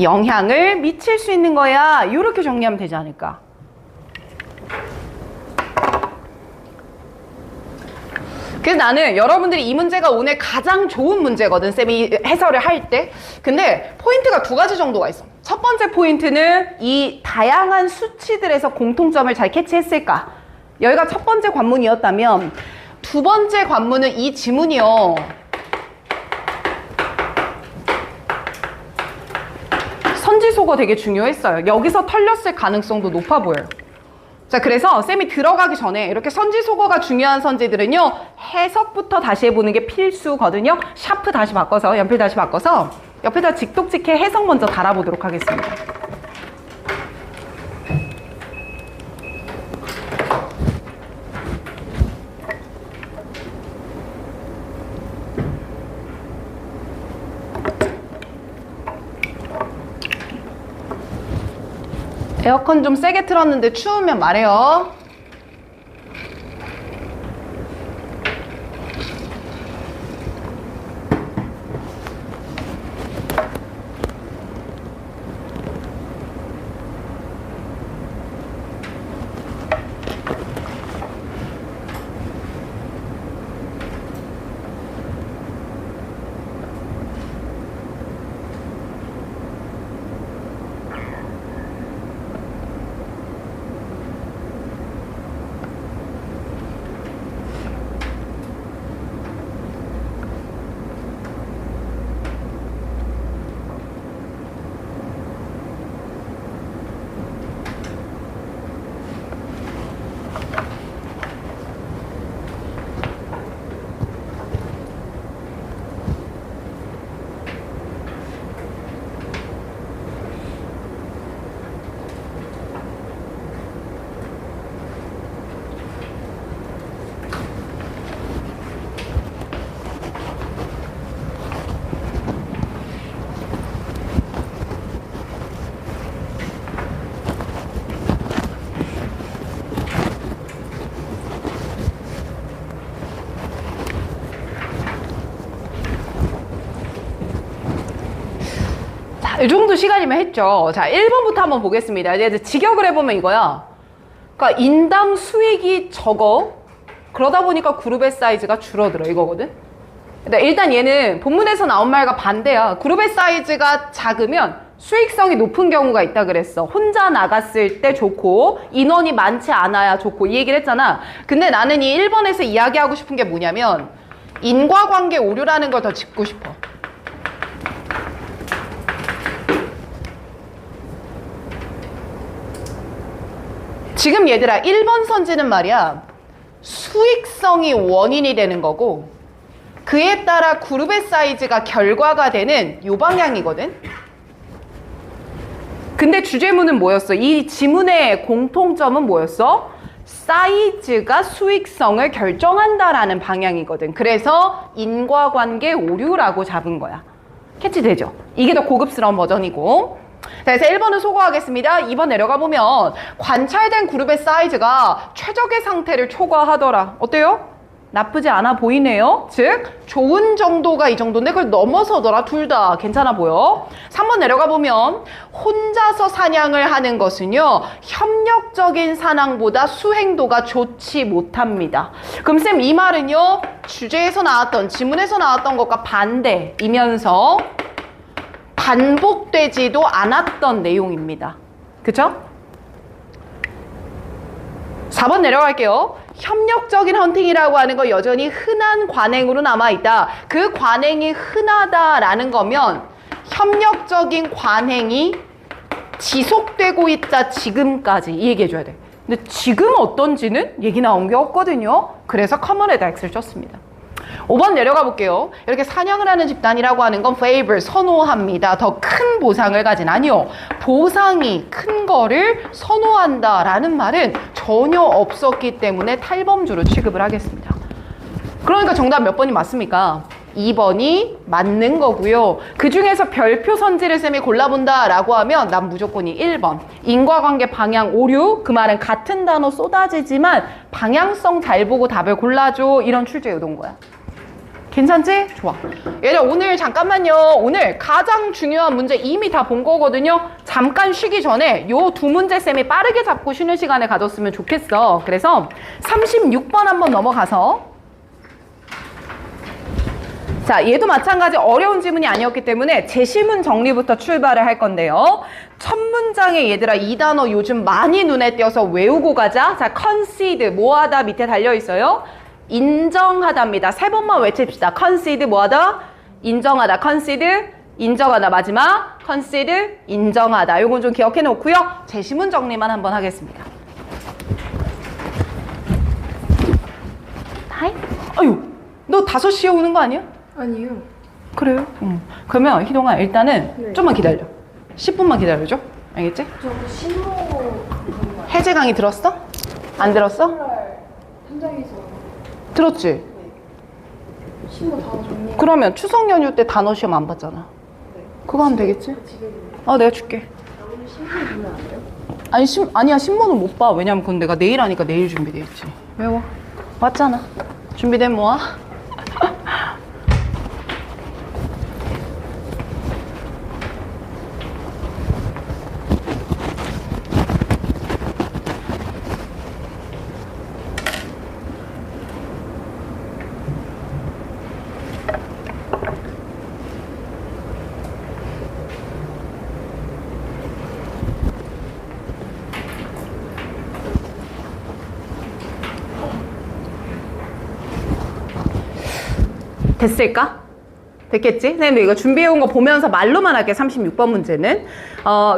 영향을 미칠 수 있는 거야. 이렇게 정리하면 되지 않을까? 그래서 나는 여러분들이 이 문제가 오늘 가장 좋은 문제거든, 쌤이 해설을 할 때. 근데 포인트가 두 가지 정도가 있어. 첫 번째 포인트는 이 다양한 수치들에서 공통점을 잘 캐치했을까? 여기가 첫 번째 관문이었다면 두 번째 관문은 이 지문이요. 선지소가 되게 중요했어요. 여기서 털렸을 가능성도 높아 보여요. 자, 그래서 쌤이 들어가기 전에 이렇게 선지소거가 중요한 선지들은요, 해석부터 다시 해보는 게 필수거든요. 샤프 다시 바꿔서, 연필 다시 바꿔서 옆에다 직독직해 해석 먼저 달아보도록 하겠습니다. 에어컨 좀 세게 틀었는데 추우면 말해요. 이 정도 시간이면 했죠. 자, 1번부터 한번 보겠습니다. 이제 직역을 해보면 이거야. 그러니까 인당 수익이 적어. 그러다 보니까 그룹의 사이즈가 줄어들어 이거거든. 근데 일단 얘는 본문에서 나온 말과 반대야. 그룹의 사이즈가 작으면 수익성이 높은 경우가 있다 그랬어. 혼자 나갔을 때 좋고 인원이 많지 않아야 좋고 이 얘기를 했잖아. 근데 나는 이 1번에서 이야기하고 싶은 게 뭐냐면 인과관계 오류라는 걸 더 짚고 싶어. 지금 얘들아 1번 선지는 말이야 수익성이 원인이 되는 거고 그에 따라 그룹의 사이즈가 결과가 되는 요 방향이거든. 근데 주제문은 뭐였어? 이 지문의 공통점은 뭐였어? 사이즈가 수익성을 결정한다라는 방향이거든. 그래서 인과관계 오류라고 잡은 거야. 캐치되죠? 이게 더 고급스러운 버전이고. 자, 그래서 1번은 소거하겠습니다. 2번 내려가 보면 관찰된 그룹의 사이즈가 최적의 상태를 초과하더라. 어때요? 나쁘지 않아 보이네요. 즉 좋은 정도가 이 정도인데 그걸 넘어서더라. 둘 다 괜찮아 보여. 3번 내려가 보면 혼자서 사냥을 하는 것은요, 협력적인 사냥보다 수행도가 좋지 못합니다. 그럼 쌤, 이 말은요, 주제에서 나왔던, 지문에서 나왔던 것과 반대이면서 반복되지도 않았던 내용입니다. 그쵸? 4번 내려갈게요. 협력적인 헌팅이라고 하는 거 여전히 흔한 관행으로 남아있다. 그 관행이 흔하다라는 거면 협력적인 관행이 지속되고 있다, 지금까지. 이 얘기해줘야 돼. 근데 지금 어떤지는 얘기 나온 게 없거든요. 그래서 커먼에다 X를 쳤습니다. 5번 내려가 볼게요. 이렇게 사냥을 하는 집단이라고 하는 건 favor, 선호합니다. 더 큰 보상을 가진, 아니요, 보상이 큰 거를 선호한다라는 말은 전혀 없었기 때문에 탈범주로 취급을 하겠습니다. 그러니까 정답 몇 번이 맞습니까? 2번이 맞는 거고요. 그 중에서 별표 선지를 쌤이 골라본다라고 하면 난 무조건이 1번. 인과관계 방향 오류. 그 말은 같은 단어 쏟아지지만 방향성 잘 보고 답을 골라줘. 이런 출제 의도인 거야. 괜찮지? 좋아. 얘들아, 오늘 잠깐만요. 오늘 가장 중요한 문제 이미 다 본 거거든요. 잠깐 쉬기 전에 요 두 문제 쌤이 빠르게 잡고 쉬는 시간을 가졌으면 좋겠어. 그래서 36번 한번 넘어가서, 자, 얘도 마찬가지 어려운 지문이 아니었기 때문에 제시문 정리부터 출발을 할 건데요. 첫 문장에 얘들아, 이 단어 요즘 많이 눈에 띄어서 외우고 가자. 자, concede, 뭐하다 밑에 달려있어요. 인정하다입니다. 세 번만 외칩시다. concede, 뭐하다? 인정하다. concede, 인정하다. 마지막, concede, 인정하다. 요건 좀 기억해 놓고요. 제시문 정리만 한번 하겠습니다. 하이? 아유, 너 5시에 오는 거 아니야? 아니요. 그래요? 그러면 희동아, 일단은 네. 좀만 기다려. 10분만 기다려줘. 알겠지? 저 신모 해제 강의 들었어? 안 들었어? 현장에서 들었지? 신모 다 정리. 그러면 추석 연휴 때 단어 시험 안 봤잖아. 그거 하면 되겠지? 집에 내가 줄게. 오늘 신모 보면 안 돼요? 아니, 아니야, 신문은 못 봐. 왜냐면 그건 내가 내일 하니까 내일 준비돼 있지. 외워. 왔잖아. 준비된 모아. 됐을까? 됐겠지? 선생님도 이거 준비해온 거 보면서 말로만 할게. 36번 문제는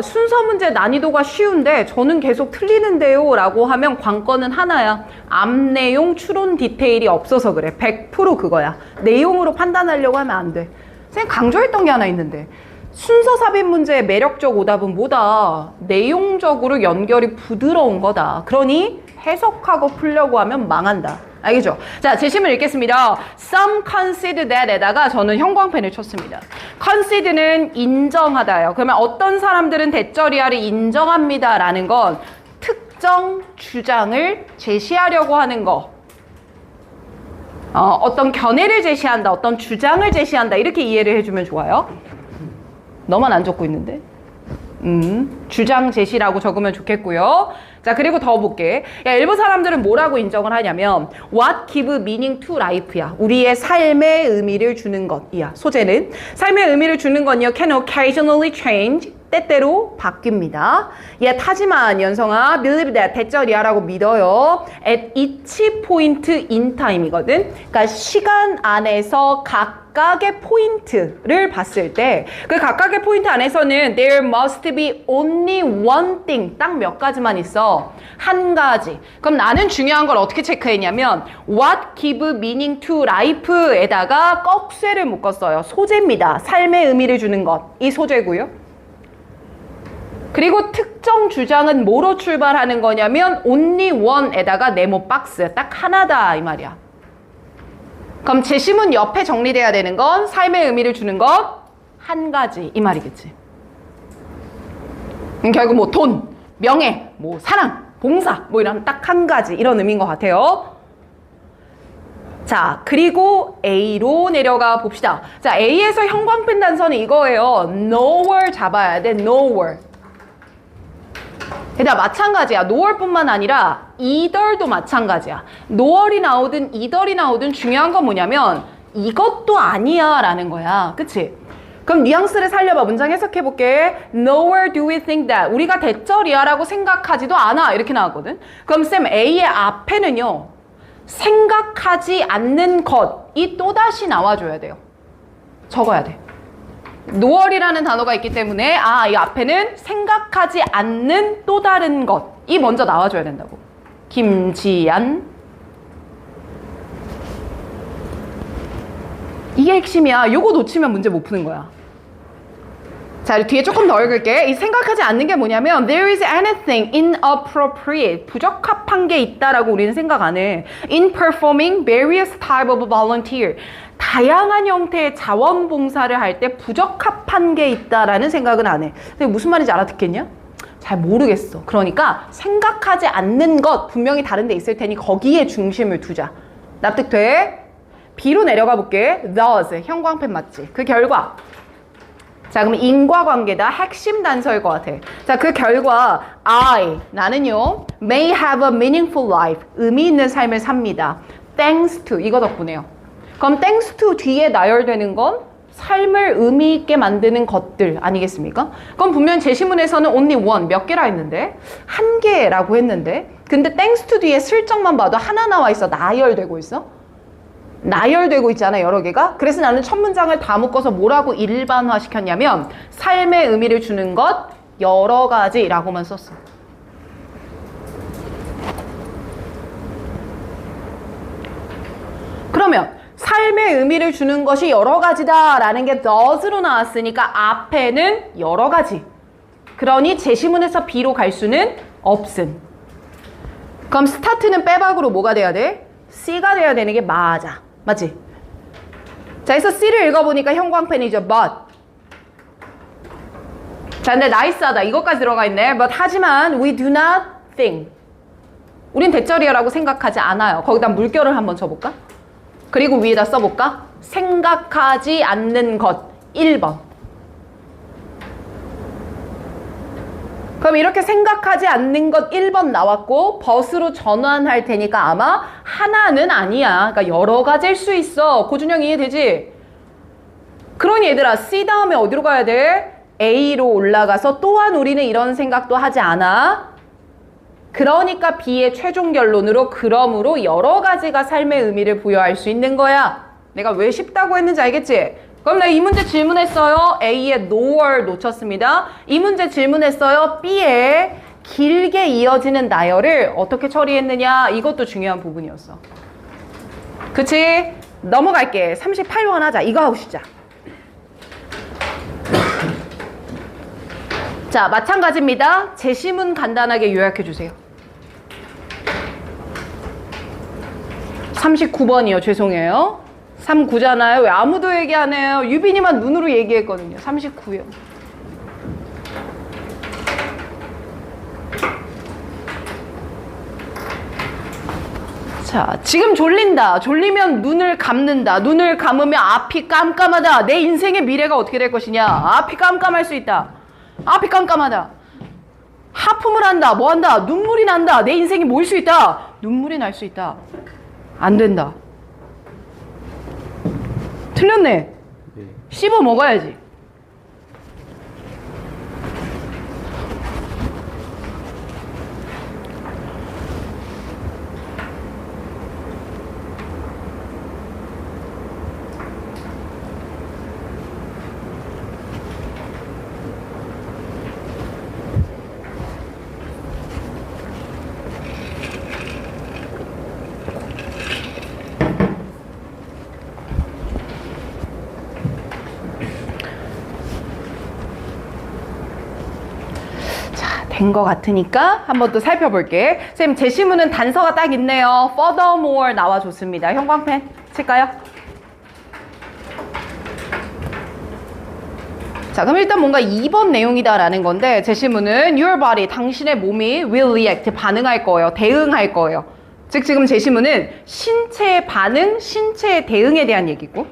순서 문제 난이도가 쉬운데 저는 계속 틀리는데요 라고 하면 관건은 하나야. 앞 내용 추론 디테일이 없어서 그래. 100% 그거야. 내용으로 판단하려고 하면 안 돼. 선생님 강조했던 게 하나 있는데, 순서 삽입 문제의 매력적 오답은 뭐다? 내용적으로 연결이 부드러운 거다. 그러니 해석하고 풀려고 하면 망한다. 알겠죠? 자, 제시문 읽겠습니다. Some concede that에다가 저는 형광펜을 쳤습니다. concede는 인정하다요. 그러면 어떤 사람들은 대절이하를 인정합니다 라는 건 특정 주장을 제시하려고 하는 거. 어떤 견해를 제시한다, 어떤 주장을 제시한다, 이렇게 이해를 해주면 좋아요. 너만 안 적고 있는데. 주장 제시라고 적으면 좋겠고요. 자, 그리고 더 볼게. 야, 일부 사람들은 뭐라고 인정을 하냐면 what give meaning to life야. 우리의 삶에 의미를 주는 것이야. 소재는 삶의 의미를 주는 건요, can occasionally change, 때때로 바뀝니다. 하지만 연성아, believe that, 대절이야라고 믿어요. at each point in time이거든. 그러니까 시간 안에서 각각의 포인트를 봤을 때 그 각각의 포인트 안에서는 there must be only one thing, 딱 몇 가지만 있어. 한 가지. 그럼 나는 중요한 걸 어떻게 체크했냐면 what give meaning to life에다가 꺽쇠를 묶었어요. 소재입니다. 삶의 의미를 주는 것. 이 소재고요. 그리고 특정 주장은 뭐로 출발하는 거냐면 only one에다가 네모 박스 딱 하나다 이 말이야. 그럼 제시문 옆에 정리돼야 되는 건 삶의 의미를 주는 것 한 가지 이 말이겠지. 결국 뭐 돈, 명예, 뭐 사랑, 봉사 뭐 이런 딱 한 가지 이런 의미인 것 같아요. 자, 그리고 A로 내려가 봅시다. 자, A에서 형광펜 단서는 이거예요. nowhere 잡아야 돼. nowhere. 게다가 마찬가지야. nowhere뿐만 아니라 either도 마찬가지야. nowhere이 나오든 either이 나오든 중요한 건 뭐냐면 이것도 아니야 라는 거야. 그치? 그럼 뉘앙스를 살려봐. 문장 해석해볼게. Nowhere do we think that. 우리가 대절이야 라고 생각하지도 않아. 이렇게 나왔거든. 그럼 쌤 A의 앞에는요. 생각하지 않는 것이 또다시 나와줘야 돼요. 적어야 돼. nowhere이라는 단어가 있기 때문에 이 앞에는 생각하지 않는 또 다른 것이 먼저 나와줘야 된다고. 김지안. 이게 핵심이야. 요거 놓치면 문제 못 푸는 거야. 자, 뒤에 조금 더 읽을게. 이 생각하지 않는 게 뭐냐면 there is anything inappropriate. 부적합한 게 있다라고 우리는 생각 안 해. in performing various type of volunteer. 다양한 형태의 자원봉사를 할 때 부적합한 게 있다라는 생각은 안 해. 근데 무슨 말인지 알아듣겠냐? 잘 모르겠어. 그러니까 생각하지 않는 것 분명히 다른 데 있을 테니 거기에 중심을 두자. 납득돼? B로 내려가 볼게. thus, 형광펜 맞지? 그 결과. 자, 그럼 인과관계다. 핵심 단서일 것 같아. 자, 그 결과 나는요 may have a meaningful life. 의미 있는 삶을 삽니다. thanks to, 이거 덕분에요. 그럼 thanks to 뒤에 나열되는 건 삶을 의미 있게 만드는 것들 아니겠습니까? 그럼 분명 제시문에서는 only one, 몇 개라 했는데? 한 개라고 했는데 근데 thanks to 뒤에 슬쩍만 봐도 하나 나와 있어. 나열되고 있어. 나열되고 있잖아, 여러 개가. 그래서 나는 첫 문장을 다 묶어서 뭐라고 일반화 시켰냐면 삶의 의미를 주는 것 여러 가지라고만 썼어. 그러면 삶의 의미를 주는 것이 여러 가지다라는 게 does로 나왔으니까 앞에는 여러 가지. 그러니 제시문에서 B로 갈 수는 없음. 그럼 스타트는 빼박으로 뭐가 돼야 돼? C가 돼야 되는 게 맞아. 맞지? 자, 그래서 C를 읽어보니까 형광펜이죠. but. 자, 근데 나이스하다. 이것까지 들어가 있네. but 하지만 we do not think. 우린 대절이야라고 생각하지 않아요. 거기다 물결을 한번 쳐볼까? 그리고 위에다 써볼까? 생각하지 않는 것 1번. 그럼 이렇게 생각하지 않는 것 1번 나왔고 but으로 전환할 테니까 아마 하나는 아니야. 그러니까 여러 가지일 수 있어. 고준영 이해되지? 그러니 얘들아 C 다음에 어디로 가야 돼? A로 올라가서 또한 우리는 이런 생각도 하지 않아. 그러니까 B의 최종 결론으로 그러므로 여러 가지가 삶의 의미를 부여할 수 있는 거야. 내가 왜 쉽다고 했는지 알겠지? 그럼 내가 이 문제 질문했어요. A의 nowhere 놓쳤습니다. 이 문제 질문했어요. B의 길게 이어지는 나열을 어떻게 처리했느냐. 이것도 중요한 부분이었어. 그치? 넘어갈게. 38번 하자. 이거 하고 시작. 자, 마찬가지입니다. 제시문 간단하게 요약해 주세요. 39번이요. 죄송해요. 39잖아요. 왜 아무도 얘기 안 해요? 유빈이만 눈으로 얘기했거든요. 39요. 자, 지금 졸린다. 졸리면 눈을 감는다. 눈을 감으면 앞이 깜깜하다. 내 인생의 미래가 어떻게 될 것이냐. 앞이 깜깜할 수 있다. 앞이 깜깜하다. 하품을 한다. 뭐 한다. 눈물이 난다. 내 인생이 모일 수 있다. 눈물이 날 수 있다. 안 된다. 틀렸네. 씹어 먹어야지. 된 것 같으니까 한번 또 살펴볼게. 선생님 제시문은 단서가 딱 있네요. furthermore 나와줬습니다. 형광펜 칠까요? 자, 그럼 일단 뭔가 2번 내용이다라는 건데 제시문은 your body, 당신의 몸이 will react, 반응할 거예요. 대응할 거예요. 즉 지금 제시문은 신체의 반응, 신체의 대응에 대한 얘기고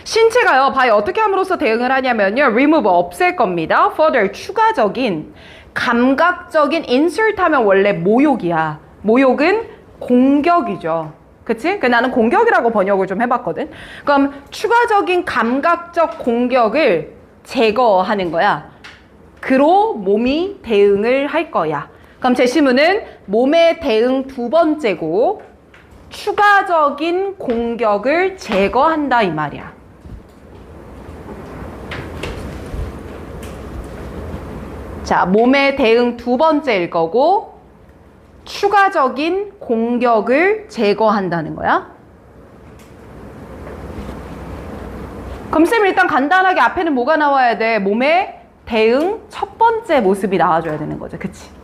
신체가요, 봐요. 어떻게 함으로써 대응을 하냐면요. remove, 없앨 겁니다. further, 추가적인, 감각적인 insert 하면 원래 모욕이야. 모욕은 공격이죠. 그치? 나는 공격이라고 번역을 좀 해봤거든. 그럼 추가적인 감각적 공격을 제거하는 거야. 그로 몸이 대응을 할 거야. 그럼 제시문은 몸의 대응 두 번째고 추가적인 공격을 제거한다 이 말이야. 자, 몸의 대응 두 번째일 거고 추가적인 공격을 제거한다는 거야. 그럼 쌤 일단 간단하게 앞에는 뭐가 나와야 돼? 몸의 대응 첫 번째 모습이 나와줘야 되는 거죠. 그치?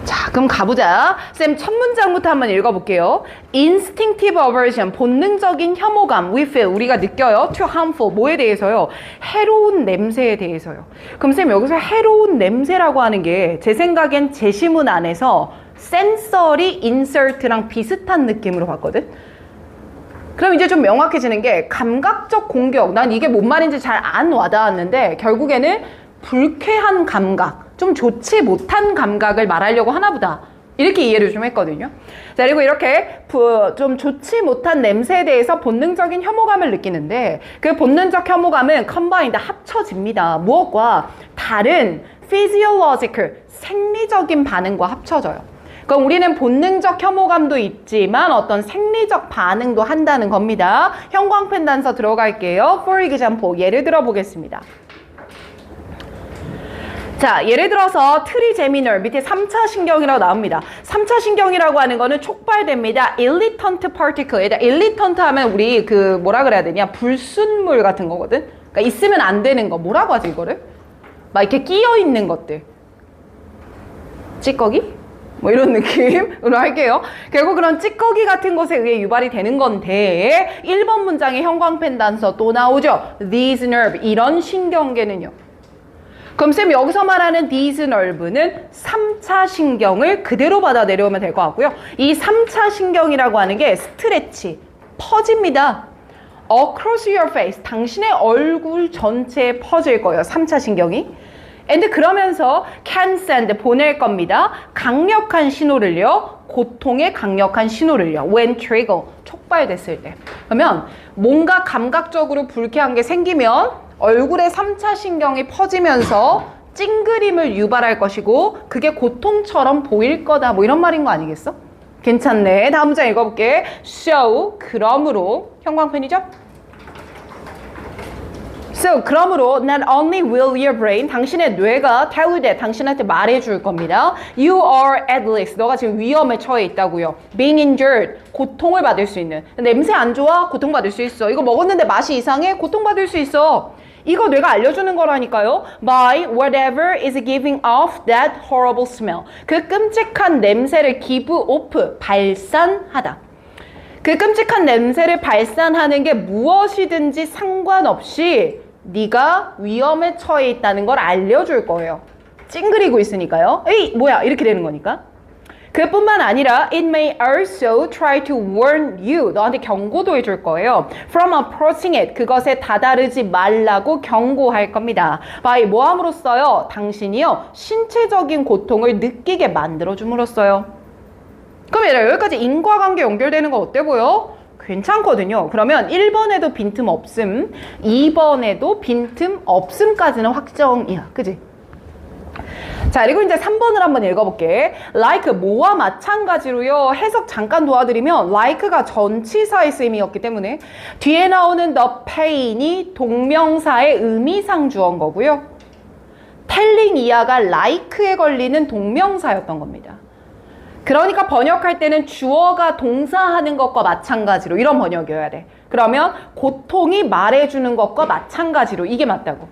자, 그럼 가보자. 쌤 첫 문장부터 한번 읽어볼게요. Instinctive aversion, 본능적인 혐오감, we feel, 우리가 느껴요. To harmful, 뭐에 대해서요? 해로운 냄새에 대해서요. 그럼 쌤 여기서 해로운 냄새라고 하는 게 제 생각엔 제시문 안에서 센서리 인서트랑 비슷한 느낌으로 봤거든? 그럼 이제 좀 명확해지는 게 감각적 공격, 난 이게 뭔 말인지 잘 안 와닿았는데 결국에는 불쾌한 감각, 좀 좋지 못한 감각을 말하려고 하나 보다. 이렇게 이해를 좀 했거든요. 자, 그리고 이렇게 좀 좋지 못한 냄새에 대해서 본능적인 혐오감을 느끼는데 그 본능적 혐오감은 combined, 합쳐집니다. 무엇과? 다른 physiological, 생리적인 반응과 합쳐져요. 그럼 우리는 본능적 혐오감도 있지만 어떤 생리적 반응도 한다는 겁니다. 형광펜 단서 들어갈게요. For example, 예를 들어 보겠습니다. 자, 예를 들어서 트리제미널 밑에 3차 신경이라고 나옵니다. 3차 신경이라고 하는 거는 촉발됩니다. irritant particle. irritant 하면 우리 그 뭐라 그래야 되냐? 불순물 같은 거거든. 그러니까 있으면 안 되는 거. 뭐라고 하지 이거를? 막 이렇게 끼어 있는 것들. 찌꺼기? 뭐 이런 느낌으로 할게요. 결국 그런 찌꺼기 같은 것에 의해 유발이 되는 건데 1번 문장에 형광펜 단서 또 나오죠. These nerve, 이런 신경계는요. 그럼 쌤 여기서 말하는 these nerve는 3차 신경을 그대로 받아 내려오면 될 것 같고요. 이 3차 신경이라고 하는 게 스트레치, 퍼집니다. Across your face, 당신의 얼굴 전체에 퍼질 거예요. 3차 신경이. and 그러면서 can send, 보낼 겁니다. 강력한 신호를요. 고통의 강력한 신호를요. when trigger, 촉발됐을 때. 그러면 뭔가 감각적으로 불쾌한 게 생기면 얼굴에 3차 신경이 퍼지면서 찡그림을 유발할 것이고 그게 고통처럼 보일 거다. 뭐 이런 말인 거 아니겠어? 괜찮네. 다음 문장 읽어볼게. So, 그러므로, 형광펜이죠? So, 그러므로 not only will your brain, 당신의 뇌가 tell you that, 당신한테 말해줄 겁니다. You are at risk, 너가 지금 위험에 처해 있다고요. Being injured, 고통을 받을 수 있는. 냄새 안 좋아? 고통받을 수 있어. 이거 먹었는데 맛이 이상해? 고통받을 수 있어. 이거 뇌가 알려주는 거라니까요. By whatever is giving off that horrible smell. 그 끔찍한 냄새를 give off, 발산하다. 그 끔찍한 냄새를 발산하는 게 무엇이든지 상관없이 네가 위험에 처해 있다는 걸 알려줄 거예요. 찡그리고 있으니까요. 에이, 뭐야, 이렇게 되는 거니까. 그뿐만 아니라 it may also try to warn you, 너한테 경고도 해줄 거예요. From approaching it, 그것에 다다르지 말라고 경고할 겁니다. by 뭐 함으로써요? 당신이요, 신체적인 고통을 느끼게 만들어줌으로써요. 그럼 얘들아, 여기까지 인과관계 연결되는 거 어때 보여? 괜찮거든요. 그러면 1번에도 빈틈 없음, 2번에도 빈틈 없음까지는 확정이야. 그지? 자, 그리고 이제 3번을 한번 읽어볼게. like, 뭐와 마찬가지로요. 해석 잠깐 도와드리면 like가 전치사의 쓰임이었기 때문에 뒤에 나오는 the pain이 동명사의 의미상 주어인 거고요. telling 이하가 like에 걸리는 동명사였던 겁니다. 그러니까 번역할 때는 주어가 동사하는 것과 마찬가지로 이런 번역이어야 돼. 그러면 고통이 말해주는 것과 마찬가지로 이게 맞다고.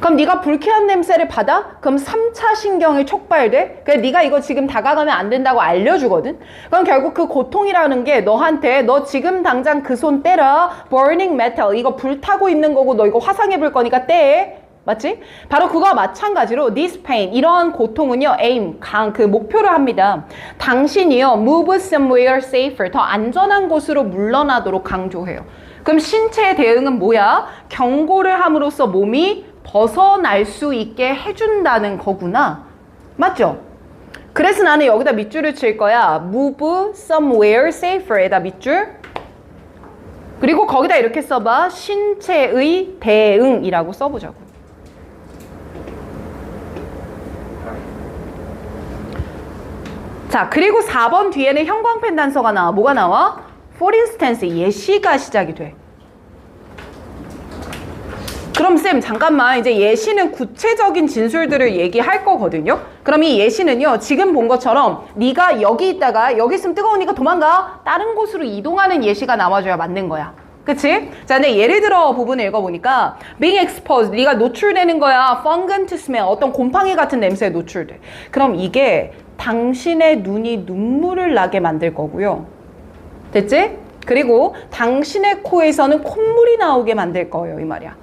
그럼 네가 불쾌한 냄새를 받아? 그럼 3차 신경이 촉발돼? 그래 네가 이거 지금 다가가면 안 된다고 알려주거든? 그럼 결국 그 고통이라는 게 너한테 너 지금 당장 그 손 떼라. burning metal. 이거 불타고 있는 거고 너 이거 화상해볼 거니까 떼. 맞지? 바로 그거와 마찬가지로 this pain, 이러한 고통은요, aim, 그 목표를 합니다. 당신이요, move somewhere safer, 더 안전한 곳으로 물러나도록 강조해요. 그럼 신체의 대응은 뭐야? 경고를 함으로써 몸이 벗어날 수 있게 해준다는 거구나. 맞죠? 그래서 나는 여기다 밑줄을 칠 거야. move somewhere safer에다 밑줄. 그리고 거기다 이렇게 써봐. 신체의 대응이라고 써보자고. 자, 그리고 4번 뒤에는 형광펜 단서가 나와. 뭐가 나와? For instance, 예시가 시작이 돼. 그럼 쌤 잠깐만, 이제 예시는 구체적인 진술들을 얘기할 거거든요. 그럼 이 예시는요, 지금 본 것처럼 네가 여기 있다가 여기 있으면 뜨거우니까 도망가, 다른 곳으로 이동하는 예시가 나와줘야 맞는 거야. 그치? 자, 근데 예를 들어 부분을 읽어보니까 being exposed, 네가 노출되는 거야. pungent smell, 어떤 곰팡이 같은 냄새에 노출돼. 그럼 이게 당신의 눈이 눈물을 나게 만들 거고요. 됐지? 그리고 당신의 코에서는 콧물이 나오게 만들 거예요, 이 말이야.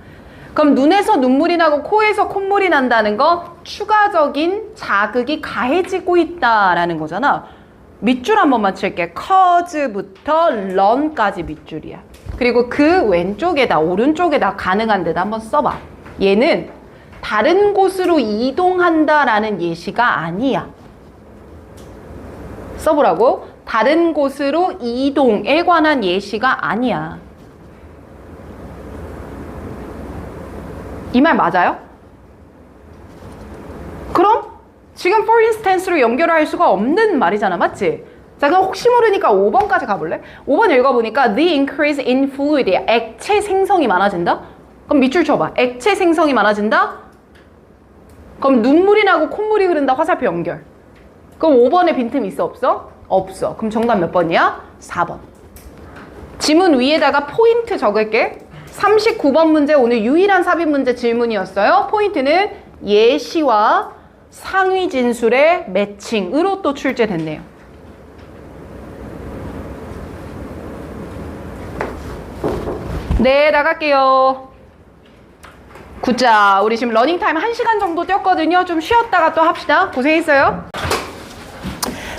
그럼 눈에서 눈물이 나고 코에서 콧물이 난다는 건 추가적인 자극이 가해지고 있다라는 거잖아. 밑줄 한 번만 칠게. cause부터 run까지 밑줄이야. 그리고 그 왼쪽에다, 오른쪽에다 가능한 데다 한번 써봐. 얘는 다른 곳으로 이동한다라는 예시가 아니야. 써보라고. 다른 곳으로 이동에 관한 예시가 아니야. 이 말 맞아요? 그럼 지금 for instance로 연결할 수가 없는 말이잖아. 맞지? 자, 그럼 혹시 모르니까 5번까지 가볼래? 5번 읽어보니까 the increase in fluid, 액체 생성이 많아진다? 그럼 밑줄 쳐봐. 액체 생성이 많아진다? 그럼 눈물이 나고 콧물이 흐른다. 화살표 연결. 그럼 5번에 빈틈 있어 없어? 없어. 그럼 정답 몇 번이야? 4번. 지문 위에다가 포인트 적을게. 39번 문제 오늘 유일한 삽입 문제 질문이었어요. 포인트는 예시와 상위 진술의 매칭으로 또 출제됐네요. 네, 나갈게요. 굿자, 우리 지금 러닝타임 1시간 정도 뛰었거든요. 좀 쉬었다가 또 합시다. 고생했어요.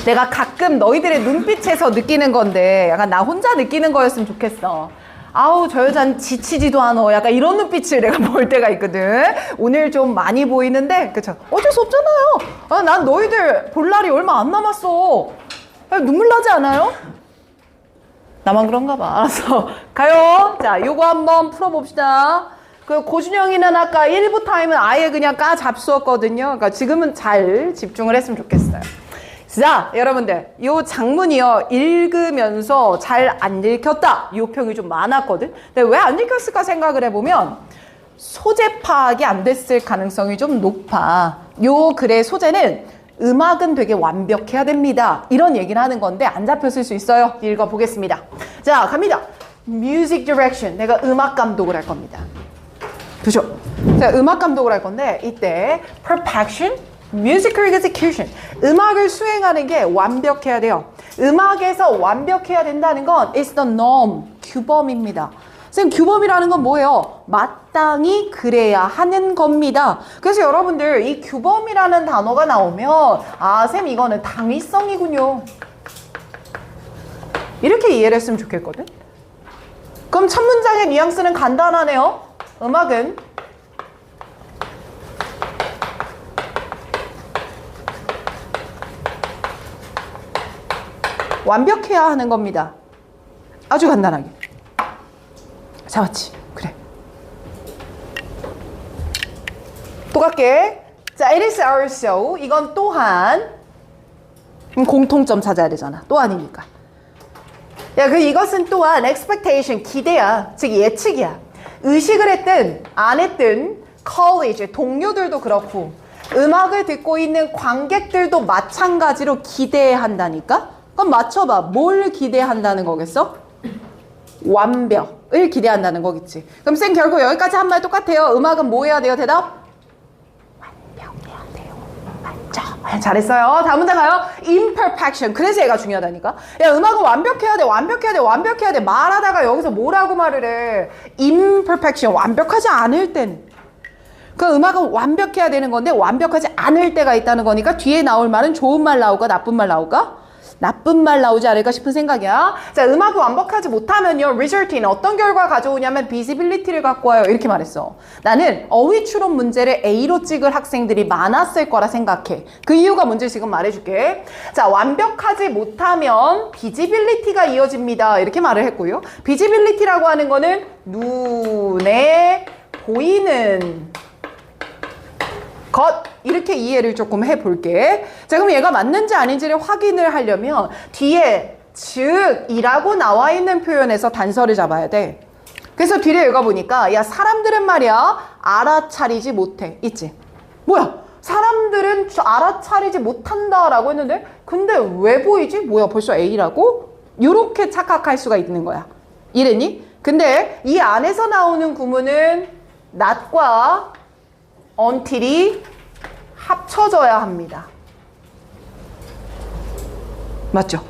내가 가끔 너희들의 눈빛에서 느끼는 건데 약간 나 혼자 느끼는 거였으면 좋겠어. 아우, 저 여자는 지치지도 않아. 약간 이런 눈빛을 내가 볼 때가 있거든. 오늘 좀 많이 보이는데, 그쵸? 어쩔 수 없잖아요. 아, 난 너희들 볼 날이 얼마 안 남았어. 눈물 나지 않아요? 나만 그런가 봐. 알았어. 가요. 자, 요거 한번 풀어봅시다. 그 고준영이는 아까 1부 타임은 아예 그냥 잡수었거든요. 그러니까 지금은 잘 집중을 했으면 좋겠어요. 자, 여러분들, 요 장문이요, 읽으면서 잘 안 읽혔다, 요 평이 좀 많았거든. 근데 왜 안 읽혔을까 생각을 해보면 소재 파악이 안 됐을 가능성이 좀 높아. 요 글의 소재는 음악은 되게 완벽해야 됩니다, 이런 얘기를 하는 건데 안 잡혔을 수 있어요. 읽어보겠습니다. 자, 갑니다. Music direction, 내가 음악 감독을 할 겁니다. 그죠? 자, 음악 감독을 할 건데 이때 perfection, musical execution, 음악을 수행하는 게 완벽해야 돼요. 음악에서 완벽해야 된다는 건 it's the norm, 규범입니다. 선생님, 규범이라는 건 뭐예요? 마땅히 그래야 하는 겁니다. 그래서 여러분들 이 규범이라는 단어가 나오면 아, 쌤 이거는 당위성이군요, 이렇게 이해를 했으면 좋겠거든. 그럼 첫 문장의 뉘앙스는 간단하네요. 음악은 완벽해야 하는 겁니다. 아주 간단하게. 잡았지? 그래. 또 갈게. 자, it is also, 이건 또한, 공통점 찾아야 되잖아. 또한이니까. 야, 이것은 또한 expectation, 기대야. 즉 예측이야. 의식을 했든 안 했든 college, 동료들도 그렇고 음악을 듣고 있는 관객들도 마찬가지로 기대한다니까? 그럼 맞춰봐. 뭘 기대한다는 거겠어? 완벽을 기대한다는 거겠지. 그럼 쌤 결국 여기까지 한 말 똑같아요. 음악은 뭐 해야 돼요? 대답? 잘했어요. 다음 문제 가요. imperfection. 그래서 얘가 중요하다니까. 야, 음악은 완벽해야 돼, 완벽해야 돼, 완벽해야 돼. 말하다가 여기서 뭐라고 말을 해. imperfection. 완벽하지 않을 때는. 그 음악은 완벽해야 되는 건데 완벽하지 않을 때가 있다는 거니까 뒤에 나올 말은 좋은 말 나올까, 나쁜 말 나올까? 나쁜 말 나오지 않을까 싶은 생각이야. 자, 음악이 완벽하지 못하면요, result는 어떤 결과 가져오냐면 visibility를 갖고 와요. 이렇게 말했어. 나는 어휘 추론 문제를 A로 찍을 학생들이 많았을 거라 생각해. 그 이유가 뭔지 지금 말해줄게. 자, 완벽하지 못하면 visibility가 이어집니다. 이렇게 말을 했고요. visibility라고 하는 거는 눈에 보이는 것, 이렇게 이해를 조금 해볼게. 자, 그럼 얘가 맞는지 아닌지를 확인을 하려면 뒤에 즉이라고 나와 있는 표현에서 단서를 잡아야 돼. 그래서 뒤를 읽어보니까 야, 사람들은 말이야 알아차리지 못해. 있지? 뭐야? 사람들은 알아차리지 못한다 라고 했는데 근데 왜 보이지? 뭐야, 벌써 A라고? 이렇게 착각할 수가 있는 거야. 이랬니? 근데 이 안에서 나오는 구문은 not과 until이 합쳐져야 합니다. 맞죠?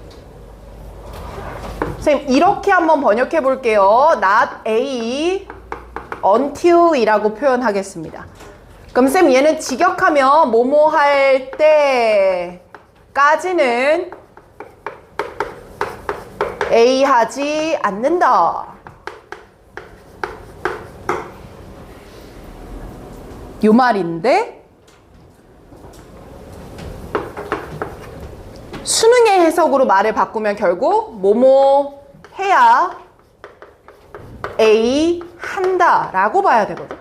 선생님, 이렇게 한번 번역해 볼게요. not A, until 이라고 표현하겠습니다. 그럼 쌤, 얘는 직역하면 뭐뭐 할 때까지는 A 하지 않는다. 요 말인데 수능의 해석으로 말을 바꾸면 결국 뭐뭐 해야 A 한다 라고 봐야 되거든.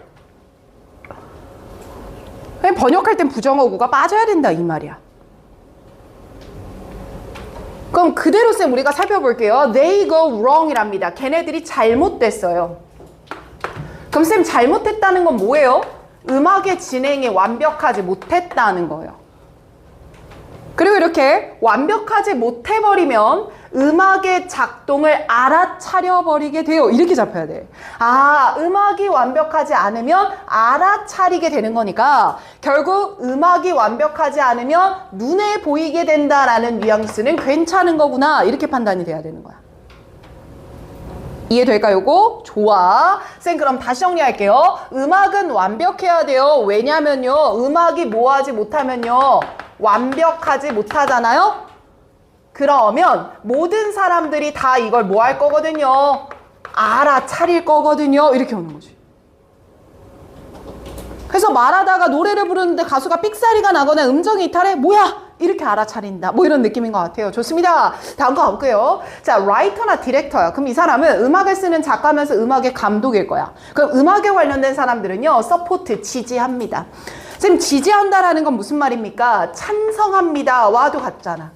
번역할 땐 부정어구가 빠져야 된다 이 말이야. 그럼 그대로 쌤 우리가 살펴볼게요. They go wrong 이랍니다. 걔네들이 잘못됐어요. 그럼 쌤 잘못했다는 건 뭐예요? 음악의 진행이 완벽하지 못했다는 거예요. 그리고 이렇게 완벽하지 못해버리면 음악의 작동을 알아차려버리게 돼요. 이렇게 잡혀야 돼. 아, 음악이 완벽하지 않으면 알아차리게 되는 거니까 결국 음악이 완벽하지 않으면 눈에 보이게 된다라는 뉘앙스는 괜찮은 거구나. 이렇게 판단이 돼야 되는 거야. 이해될까 요거? 좋아. 쌤 그럼 다시 정리할게요. 음악은 완벽해야 돼요. 왜냐면요, 음악이 뭐하지 못하면요, 완벽하지 못하잖아요? 그러면 모든 사람들이 다 이걸 뭐 할 거거든요? 알아차릴 거거든요. 이렇게 오는 거지. 그래서 말하다가 노래를 부르는데 가수가 삑사리가 나거나 음정이 이탈해. 뭐야? 이렇게 알아차린다. 뭐 이런 느낌인 것 같아요. 좋습니다. 다음 거 가볼게요. 자, 라이터나 디렉터야. 그럼 이 사람은 음악을 쓰는 작가면서 음악의 감독일 거야. 그럼 음악에 관련된 사람들은요, 서포트, 지지합니다. 선생님, 지지한다라는 건 무슨 말입니까? 찬성합니다. 와도 같잖아.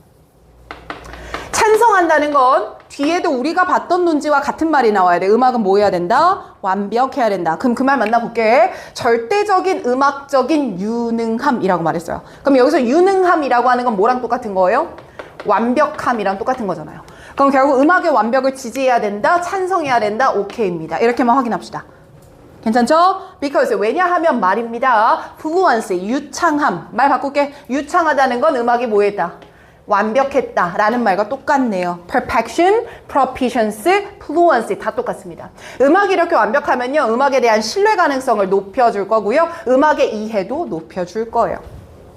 찬성한다는 건 뒤에도 우리가 봤던 논지와 같은 말이 나와야 돼. 음악은 뭐 해야 된다? 완벽해야 된다. 그럼 그 말 만나볼게. 절대적인 음악적인 유능함이라고 말했어요. 그럼 여기서 유능함이라고 하는 건 뭐랑 똑같은 거예요? 완벽함이랑 똑같은 거잖아요. 그럼 결국 음악의 완벽을 지지해야 된다, 찬성해야 된다, 오케이입니다. 이렇게만 확인합시다. 괜찮죠? because 왜냐하면 말입니다. fluency, 유창함. 말 바꿀게. 유창하다는 건 음악이 뭐 했다? 완벽했다 라는 말과 똑같네요. perfection, proficiency, fluency 다 똑같습니다. 음악이 이렇게 완벽하면요, 음악에 대한 신뢰 가능성을 높여줄 거고요, 음악의 이해도 높여줄 거예요.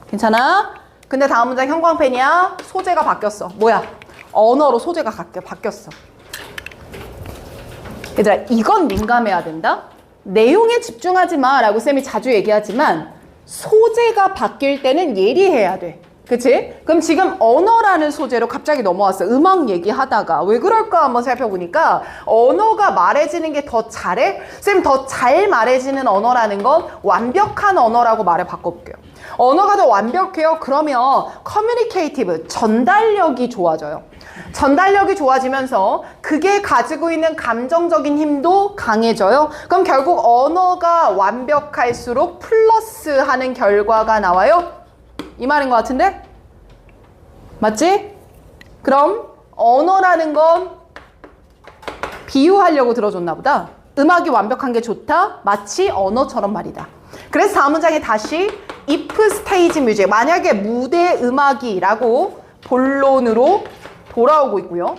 괜찮아? 근데 다음 문장 형광펜이야. 소재가 바뀌었어. 뭐야? 언어로 소재가 바뀌었어. 얘들아, 이건 민감해야 된다. 내용에 집중하지 마 라고 쌤이 자주 얘기하지만 소재가 바뀔 때는 예리해야 돼. 그치? 그럼 지금 언어라는 소재로 갑자기 넘어왔어. 음악 얘기하다가. 왜 그럴까 한번 살펴보니까 언어가 말해지는 게 더 잘해? 쌤, 더 잘 말해지는 언어라는 건 완벽한 언어라고 말을 바꿔볼게요. 언어가 더 완벽해요. 그러면 커뮤니케이티브, 전달력이 좋아져요. 전달력이 좋아지면서 그게 가지고 있는 감정적인 힘도 강해져요. 그럼 결국 언어가 완벽할수록 플러스하는 결과가 나와요. 이 말인 것 같은데? 맞지? 그럼 언어라는 건 비유하려고 들어줬나 보다. 음악이 완벽한 게 좋다? 마치 언어처럼 말이다. 그래서 다음 문장에 다시 if stage music, 만약에 무대 음악이라고 본론으로 돌아오고 있고요.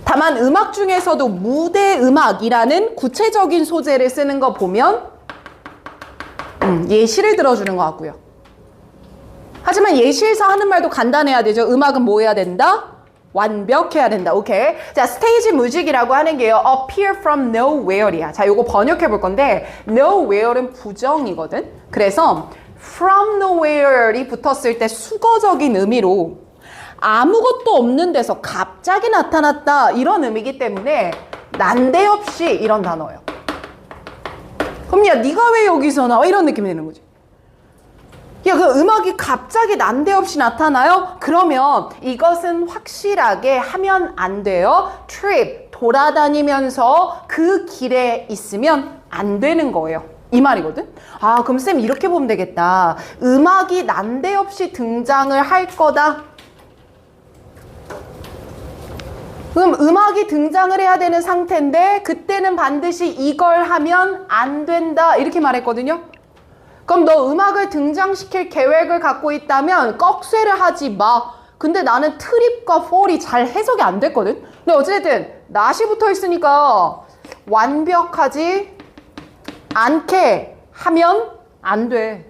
다만 음악 중에서도 무대 음악이라는 구체적인 소재를 쓰는 거 보면 예시를 들어주는 것 같고요. 하지만 예시에서 하는 말도 간단해야 되죠. 음악은 뭐 해야 된다? 완벽해야 된다. 오케이. 자, 스테이지 뮤직이라고 하는 게요. appear from nowhere이야. 자, 요거 번역해 볼 건데 nowhere는 부정이거든. 그래서 from nowhere이 붙었을 때 수거적인 의미로 아무것도 없는 데서 갑자기 나타났다 이런 의미이기 때문에 난데없이 이런 단어예요. 그럼 야, 네가 왜 여기서 나와? 이런 느낌이 드는 거지. 야, 그 음악이 갑자기 난데없이 나타나요? 그러면 이것은 확실하게 하면 안 돼요. trip, 돌아다니면서 그 길에 있으면 안 되는 거예요. 이 말이거든? 아, 그럼 쌤 이렇게 보면 되겠다. 음악이 난데없이 등장을 할 거다. 그럼 음악이 등장을 해야 되는 상태인데 그때는 반드시 이걸 하면 안 된다. 이렇게 말했거든요. 그럼 너 음악을 등장시킬 계획을 갖고 있다면 꺽쇠를 하지 마. 근데 나는 트립과 폴이 잘 해석이 안 됐거든. 근데 어쨌든 not이 붙어 있으니까 완벽하지 않게 하면 안 돼.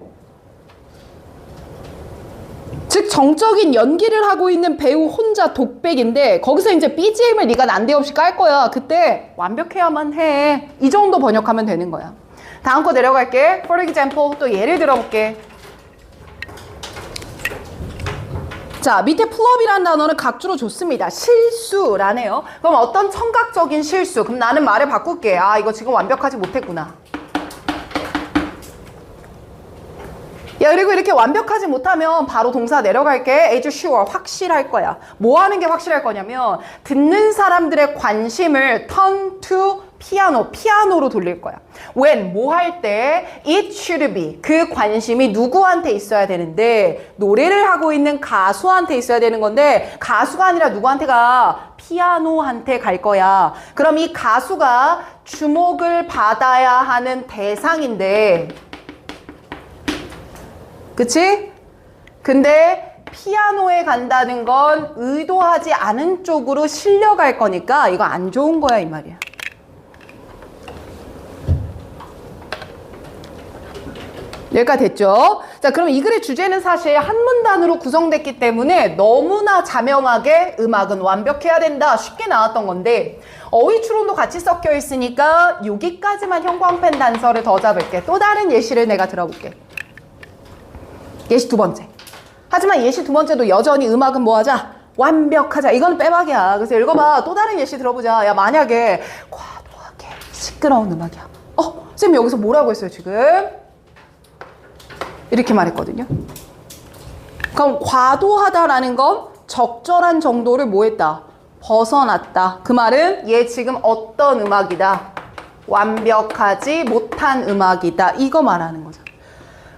즉 정적인 연기를 하고 있는 배우 혼자 독백인데 거기서 이제 BGM을 네가 난데없이 깔 거야. 그때 완벽해야만 해. 이 정도 번역하면 되는 거야. 다음 거 내려갈게. For example, 또 예를 들어볼게. 자, 밑에 풀업이라는 단어는 각주로 줬습니다. 실수라네요. 그럼 어떤 청각적인 실수. 그럼 나는 말을 바꿀게. 아, 이거 지금 완벽하지 못했구나. 야, 그리고 이렇게 완벽하지 못하면 바로 동사 내려갈게. as sure, 확실할 거야. 뭐 하는 게 확실할 거냐면 듣는 사람들의 관심을 turn to 피아노로 돌릴 거야. when, 뭐 할 때 it should be, 그 관심이 누구한테 있어야 되는데 노래를 하고 있는 가수한테 있어야 되는 건데 가수가 아니라 누구한테가 피아노한테 갈 거야. 그럼 이 가수가 주목을 받아야 하는 대상인데 그치? 근데 피아노에 간다는 건 의도하지 않은 쪽으로 실려갈 거니까 이거 안 좋은 거야 이 말이야. 여기까지 됐죠? 자, 그럼 이 글의 주제는 사실 한 문단으로 구성됐기 때문에 너무나 자명하게 음악은 완벽해야 된다 쉽게 나왔던 건데 어휘 추론도 같이 섞여 있으니까 여기까지만 형광펜 단서를 더 잡을게. 또 다른 예시를 내가 들어볼게. 예시 두 번째. 하지만 예시 두 번째도 여전히 음악은 뭐 하자? 완벽하자. 이건 빼박이야. 그래서 읽어봐. 또 다른 예시 들어보자. 야, 만약에 과도하게 시끄러운 음악이야. 쌤 여기서 뭐라고 했어요 지금? 이렇게 말했거든요. 그럼 과도하다라는 건 적절한 정도를 뭐 했다? 벗어났다. 그 말은 얘 지금 어떤 음악이다? 완벽하지 못한 음악이다. 이거 말하는 거죠.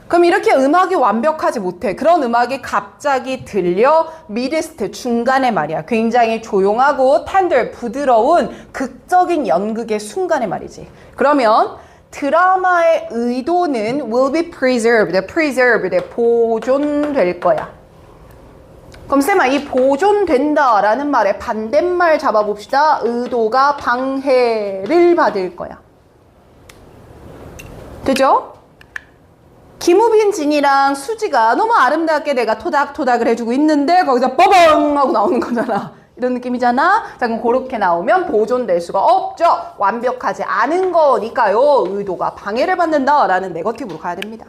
그럼 이렇게 음악이 완벽하지 못해. 그런 음악이 갑자기 들려 미드스트 중간에 말이야. 굉장히 조용하고 텐더 부드러운 극적인 연극의 순간에 말이지. 그러면 드라마의 의도는 will be preserved, 보존될 거야. 그럼 쌤아, 이 보존된다라는 말의 반대말 잡아봅시다. 의도가 방해를 받을 거야. 되죠? 김우빈, 진이랑 수지가 너무 아름답게 내가 토닥토닥을 해주고 있는데 거기서 빠방 하고 나오는 거잖아. 이런 느낌이잖아. 자, 그럼 그렇게 나오면 보존될 수가 없죠. 완벽하지 않은 거니까요. 의도가 방해를 받는다라는 네거티브로 가야 됩니다.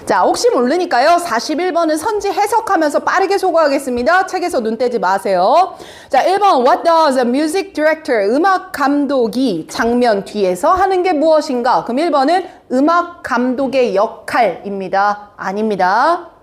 자, 혹시 모르니까요. 41번은 선지 해석하면서 빠르게 소거하겠습니다. 책에서 눈 떼지 마세요. 자, 1번 What does a music director, 음악 감독이 장면 뒤에서 하는 게 무엇인가? 그럼 1번은 음악 감독의 역할입니다. 아닙니다.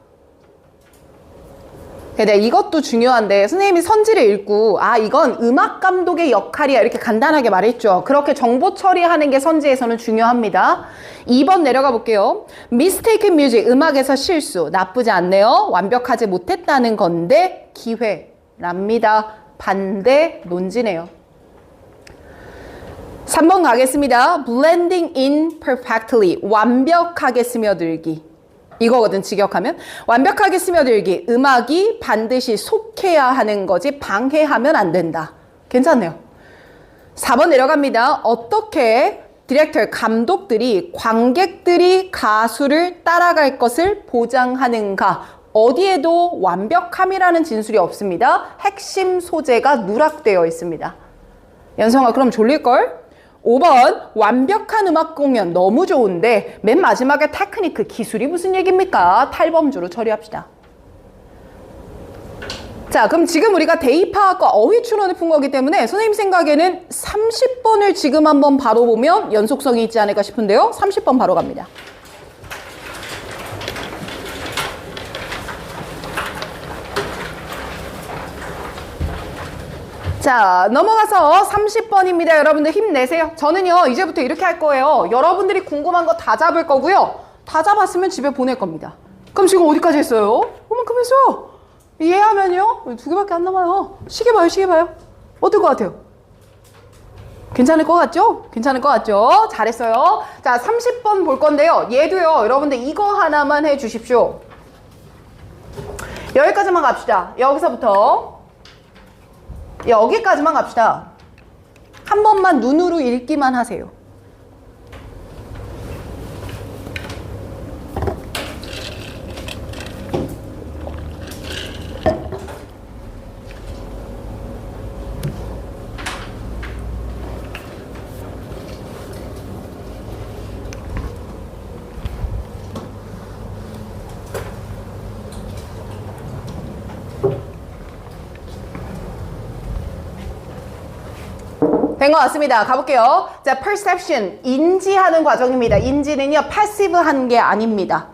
네, 이것도 중요한데 선생님이 선지를 읽고 아, 이건 음악 감독의 역할이야 이렇게 간단하게 말했죠. 그렇게 정보 처리하는 게 선지에서는 중요합니다. 2번 내려가 볼게요. Mistaken music, 음악에서 실수. 나쁘지 않네요. 완벽하지 못했다는 건데 기회랍니다. 반대 논지네요. 3번 가겠습니다. blending in perfectly. 완벽하게 스며들기. 이거거든, 직역하면. 완벽하게 스며들기. 음악이 반드시 속해야 하는 거지 방해하면 안 된다. 괜찮네요. 4번 내려갑니다. 어떻게 디렉터, 감독들이 관객들이 가수를 따라갈 것을 보장하는가? 어디에도 완벽함이라는 진술이 없습니다. 핵심 소재가 누락되어 있습니다. 연성아, 그럼 졸릴걸? 5번 완벽한 음악 공연 너무 좋은데 맨 마지막에 테크니크 기술이 무슨 얘기입니까? 탈범주로 처리합시다. 자, 그럼 지금 우리가 대입파악과 어휘 추론을 푼 거기 때문에 선생님 생각에는 30번을 지금 한번 바로 보면 연속성이 있지 않을까 싶은데요. 30번 바로 갑니다. 자, 넘어가서 30번입니다. 여러분들 힘내세요. 저는요, 이제부터 이렇게 할 거예요. 여러분들이 궁금한 거 다 잡을 거고요. 다 잡았으면 집에 보낼 겁니다. 그럼 지금 어디까지 했어요? 그만큼 했어요. 이해하면요, 2개밖에 안 남아요. 시계 봐요, 시계 봐요. 어떨 것 같아요? 괜찮을 것 같죠? 괜찮을 것 같죠? 잘했어요. 자, 30번 볼 건데요. 얘도요, 여러분들 이거 하나만 해 주십시오. 여기까지만 갑시다. 여기까지만 갑시다. 한 번만 눈으로 읽기만 하세요. 된 것 같습니다. 가볼게요. 자, perception, 인지하는 과정입니다. 인지는요, passive한 게 아닙니다.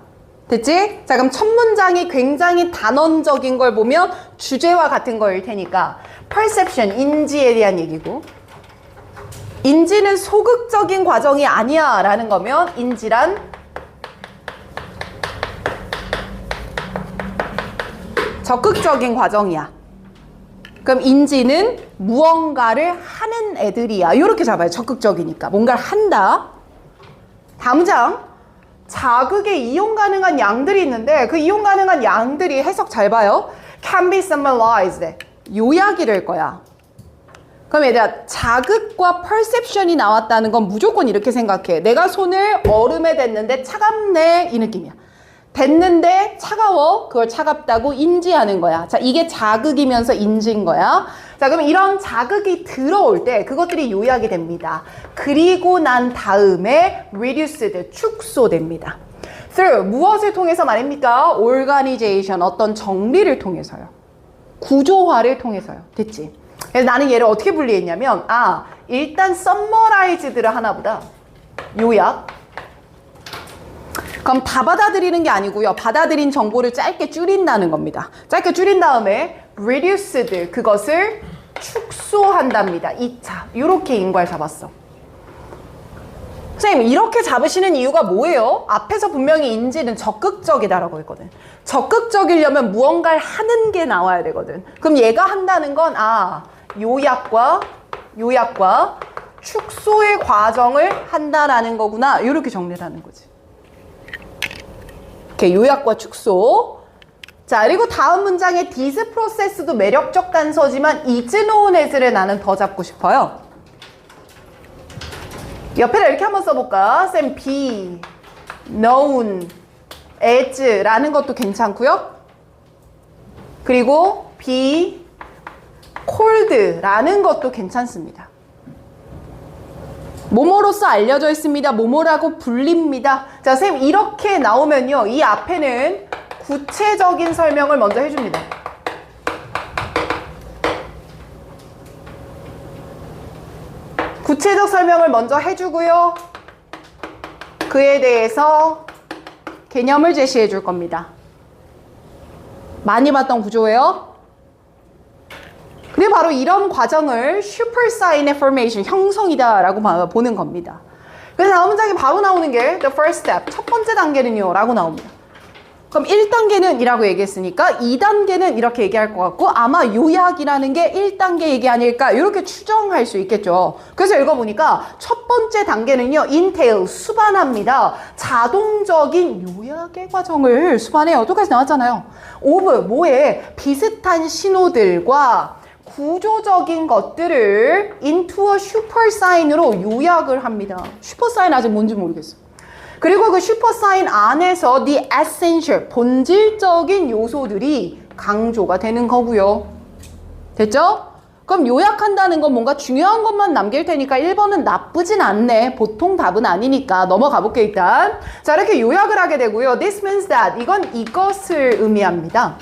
됐지? 자, 그럼 첫 문장이 굉장히 단언적인 걸 보면 주제와 같은 거일 테니까 perception, 인지에 대한 얘기고, 인지는 소극적인 과정이 아니야 라는 거면 인지란 적극적인 과정이야. 그럼 인지는 무언가를 하는 애들이야. 이렇게 잡아요. 적극적이니까. 뭔가를 한다. 다음 장. 자극에 이용 가능한 양들이 있는데 그 이용 가능한 양들이 해석 잘 봐요. Can be summarized. 요약이될 거야. 그럼 얘들아, 자극과 perception이 나왔다는 건 무조건 이렇게 생각해. 내가 손을 얼음에 댔는데 차갑네, 이 느낌이야. 됐는데 차가워, 그걸 차갑다고 인지하는 거야. 자, 이게 자극이면서 인지인 거야. 자, 그럼 이런 자극이 들어올 때 그것들이 요약이 됩니다. 그리고 난 다음에 reduced, 축소됩니다. through, 무엇을 통해서 말입니까? organization, 어떤 정리를 통해서요. 구조화를 통해서요. 됐지? 그래서 나는 얘를 어떻게 분리했냐면, 일단 summarized를 하나보다 요약. 그럼 다 받아들이는 게 아니고요. 받아들인 정보를 짧게 줄인다는 겁니다. 짧게 줄인 다음에 reduced, 그것을 축소한답니다. 2차. 이렇게 인괄 잡았어. 선생님, 이렇게 잡으시는 이유가 뭐예요? 앞에서 분명히 인지는 적극적이다라고 했거든. 적극적이려면 무언가를 하는 게 나와야 되거든. 그럼 얘가 한다는 건 요약과 축소의 과정을 한다라는 거구나. 이렇게 정리를 하는 거지. 이렇게 요약과 축소. 자, 그리고 다음 문장의 this process도 매력적 단서지만 is known as를 나는 더 잡고 싶어요. 옆에다 이렇게 한번 써볼까? 쌤, be known as라는 것도 괜찮고요. 그리고 be called라는 것도 괜찮습니다. 뭐뭐로서 알려져 있습니다. 뭐뭐라고 불립니다. 자, 선생님, 이렇게 나오면요, 이 앞에는 구체적인 설명을 먼저 해줍니다. 구체적 설명을 먼저 해주고요. 그에 대해서 개념을 제시해 줄 겁니다. 많이 봤던 구조예요. 그리고 바로 이런 과정을 슈퍼사인의 formation, 형성이다라고 보는 겁니다. 그래서 다음 문장이 바로 나오는 게 the first step, 첫 번째 단계는요 라고 나옵니다. 그럼 1단계는 이라고 얘기했으니까 2단계는 이렇게 얘기할 것 같고 아마 요약이라는 게 1단계 얘기 아닐까 이렇게 추정할 수 있겠죠. 그래서 읽어보니까 첫 번째 단계는요. entail, 수반합니다. 자동적인 요약의 과정을 수반해요. 똑같이 나왔잖아요. of, 뭐에 비슷한 신호들과 구조적인 것들을 into a 슈퍼사인으로 요약을 합니다. 슈퍼사인 아직 뭔지 모르겠어. 그리고 그 슈퍼사인 안에서 the essential, 본질적인 요소들이 강조가 되는 거고요. 됐죠? 그럼 요약한다는 건 뭔가 중요한 것만 남길 테니까 1번은 나쁘진 않네. 보통 답은 아니니까 넘어가 볼게 일단. 자, 이렇게 요약을 하게 되고요. This means that, 이건 이것을 의미합니다.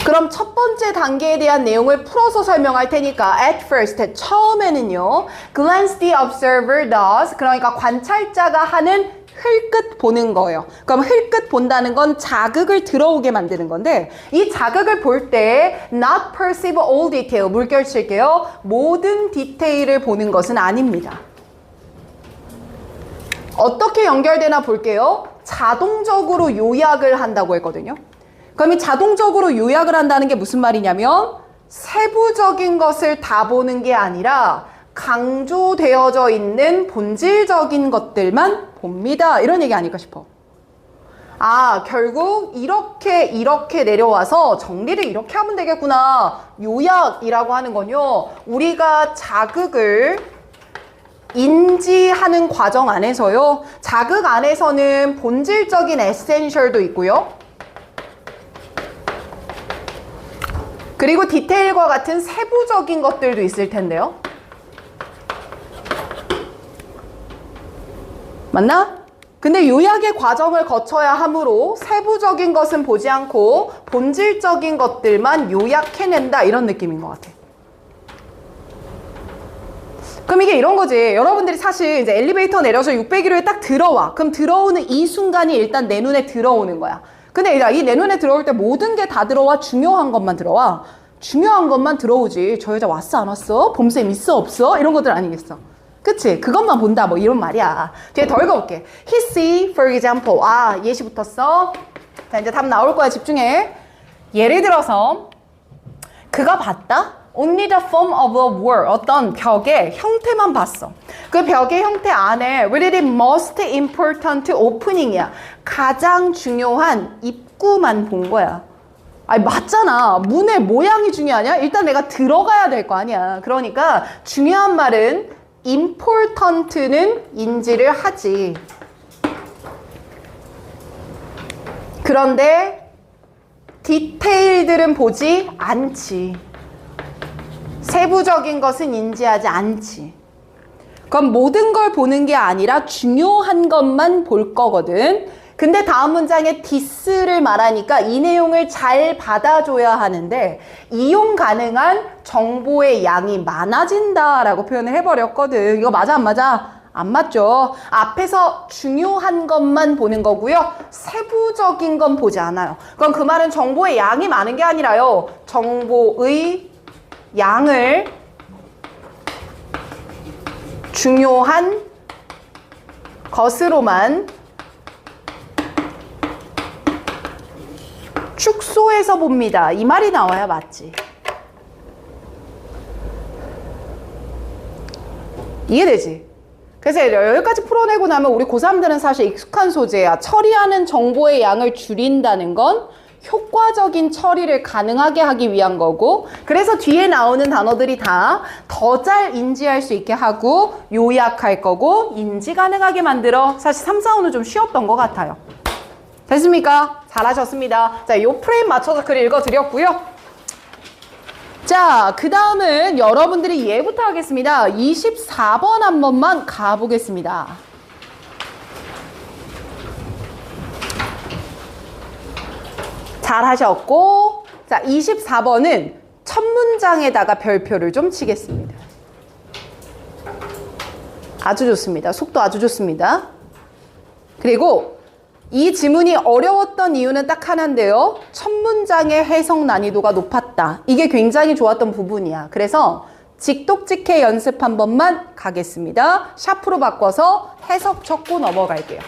그럼 첫 번째 단계에 대한 내용을 풀어서 설명할 테니까 at first, 처음에는요. glance the observer does, 그러니까 관찰자가 하는 흘끗 보는 거예요. 그럼 흘끗 본다는 건 자극을 들어오게 만드는 건데 이 자극을 볼 때 not perceive all detail, 물결 칠게요. 모든 디테일을 보는 것은 아닙니다. 어떻게 연결되나 볼게요. 자동적으로 요약을 한다고 했거든요. 그럼 이 자동적으로 요약을 한다는 게 무슨 말이냐면 세부적인 것을 다 보는 게 아니라 강조되어져 있는 본질적인 것들만 봅니다. 이런 얘기 아닐까 싶어. 아, 결국 이렇게 내려와서 정리를 이렇게 하면 되겠구나. 요약이라고 하는 건요. 우리가 자극을 인지하는 과정 안에서요. 자극 안에서는 본질적인 에센셜도 있고요. 그리고 디테일과 같은 세부적인 것들도 있을 텐데요. 맞나? 근데 요약의 과정을 거쳐야 하므로 세부적인 것은 보지 않고 본질적인 것들만 요약해낸다 이런 느낌인 것 같아. 그럼 이게 이런 거지. 여러분들이 사실 이제 엘리베이터 내려서 601호에 딱 들어와. 그럼 들어오는 이 순간이 일단 내 눈에 들어오는 거야. 근데 이 내 눈에 들어올 때 모든 게 다 들어와? 중요한 것만 들어와? 중요한 것만 들어오지. 저 여자 왔어 안 왔어? 봄쌤 있어 없어? 이런 것들 아니겠어? 그치? 그것만 본다 뭐 이런 말이야. 뒤에 더 읽어볼게. He see, for example. 아, 예시 붙었어. 자, 이제 답 나올 거야. 집중해. 예를 들어서 그가 봤다? Only the form of a wall. 어떤 벽의 형태만 봤어. 그 벽의 형태 안에 really most important opening이야. 가장 중요한 입구만 본 거야. 아니 맞잖아. 문의 모양이 중요하냐? 일단 내가 들어가야 될 거 아니야. 그러니까 중요한 말은 important는 인지를 하지. 그런데 디테일들은 보지 않지. 세부적인 것은 인지하지 않지. 그럼 모든 걸 보는 게 아니라 중요한 것만 볼 거거든. 근데 다음 문장에 this를 말하니까 이 내용을 잘 받아줘야 하는데 이용 가능한 정보의 양이 많아진다라고 표현을 해버렸거든. 이거 맞아 안 맞아? 안 맞죠. 앞에서 중요한 것만 보는 거고요. 세부적인 건 보지 않아요. 그럼 그 말은 정보의 양이 많은 게 아니라요. 정보의 양을 중요한 것으로만 축소해서 봅니다. 이 말이 나와야 맞지. 이해되지? 그래서 여기까지 풀어내고 나면 우리 고3들은 사실 익숙한 소재야. 처리하는 정보의 양을 줄인다는 건 효과적인 처리를 가능하게 하기 위한 거고, 그래서 뒤에 나오는 단어들이 다 더 잘 인지할 수 있게 하고 요약할 거고 인지 가능하게 만들어. 사실 3, 4, 5는 좀 쉬웠던 것 같아요. 됐습니까? 잘하셨습니다. 자, 요 프레임 맞춰서 글 읽어드렸고요. 자, 그 다음은 여러분들이 얘부터 하겠습니다. 24번 한 번만 가보겠습니다. 잘하셨고, 자, 24번은 첫 문장에다가 별표를 좀 치겠습니다. 아주 좋습니다. 속도 아주 좋습니다. 그리고 이 지문이 어려웠던 이유는 딱 하나인데요. 첫 문장의 해석 난이도가 높았다. 이게 굉장히 좋았던 부분이야. 그래서 직독직해 연습 한 번만 가겠습니다. 샤프로 바꿔서 해석 적고 넘어갈게요.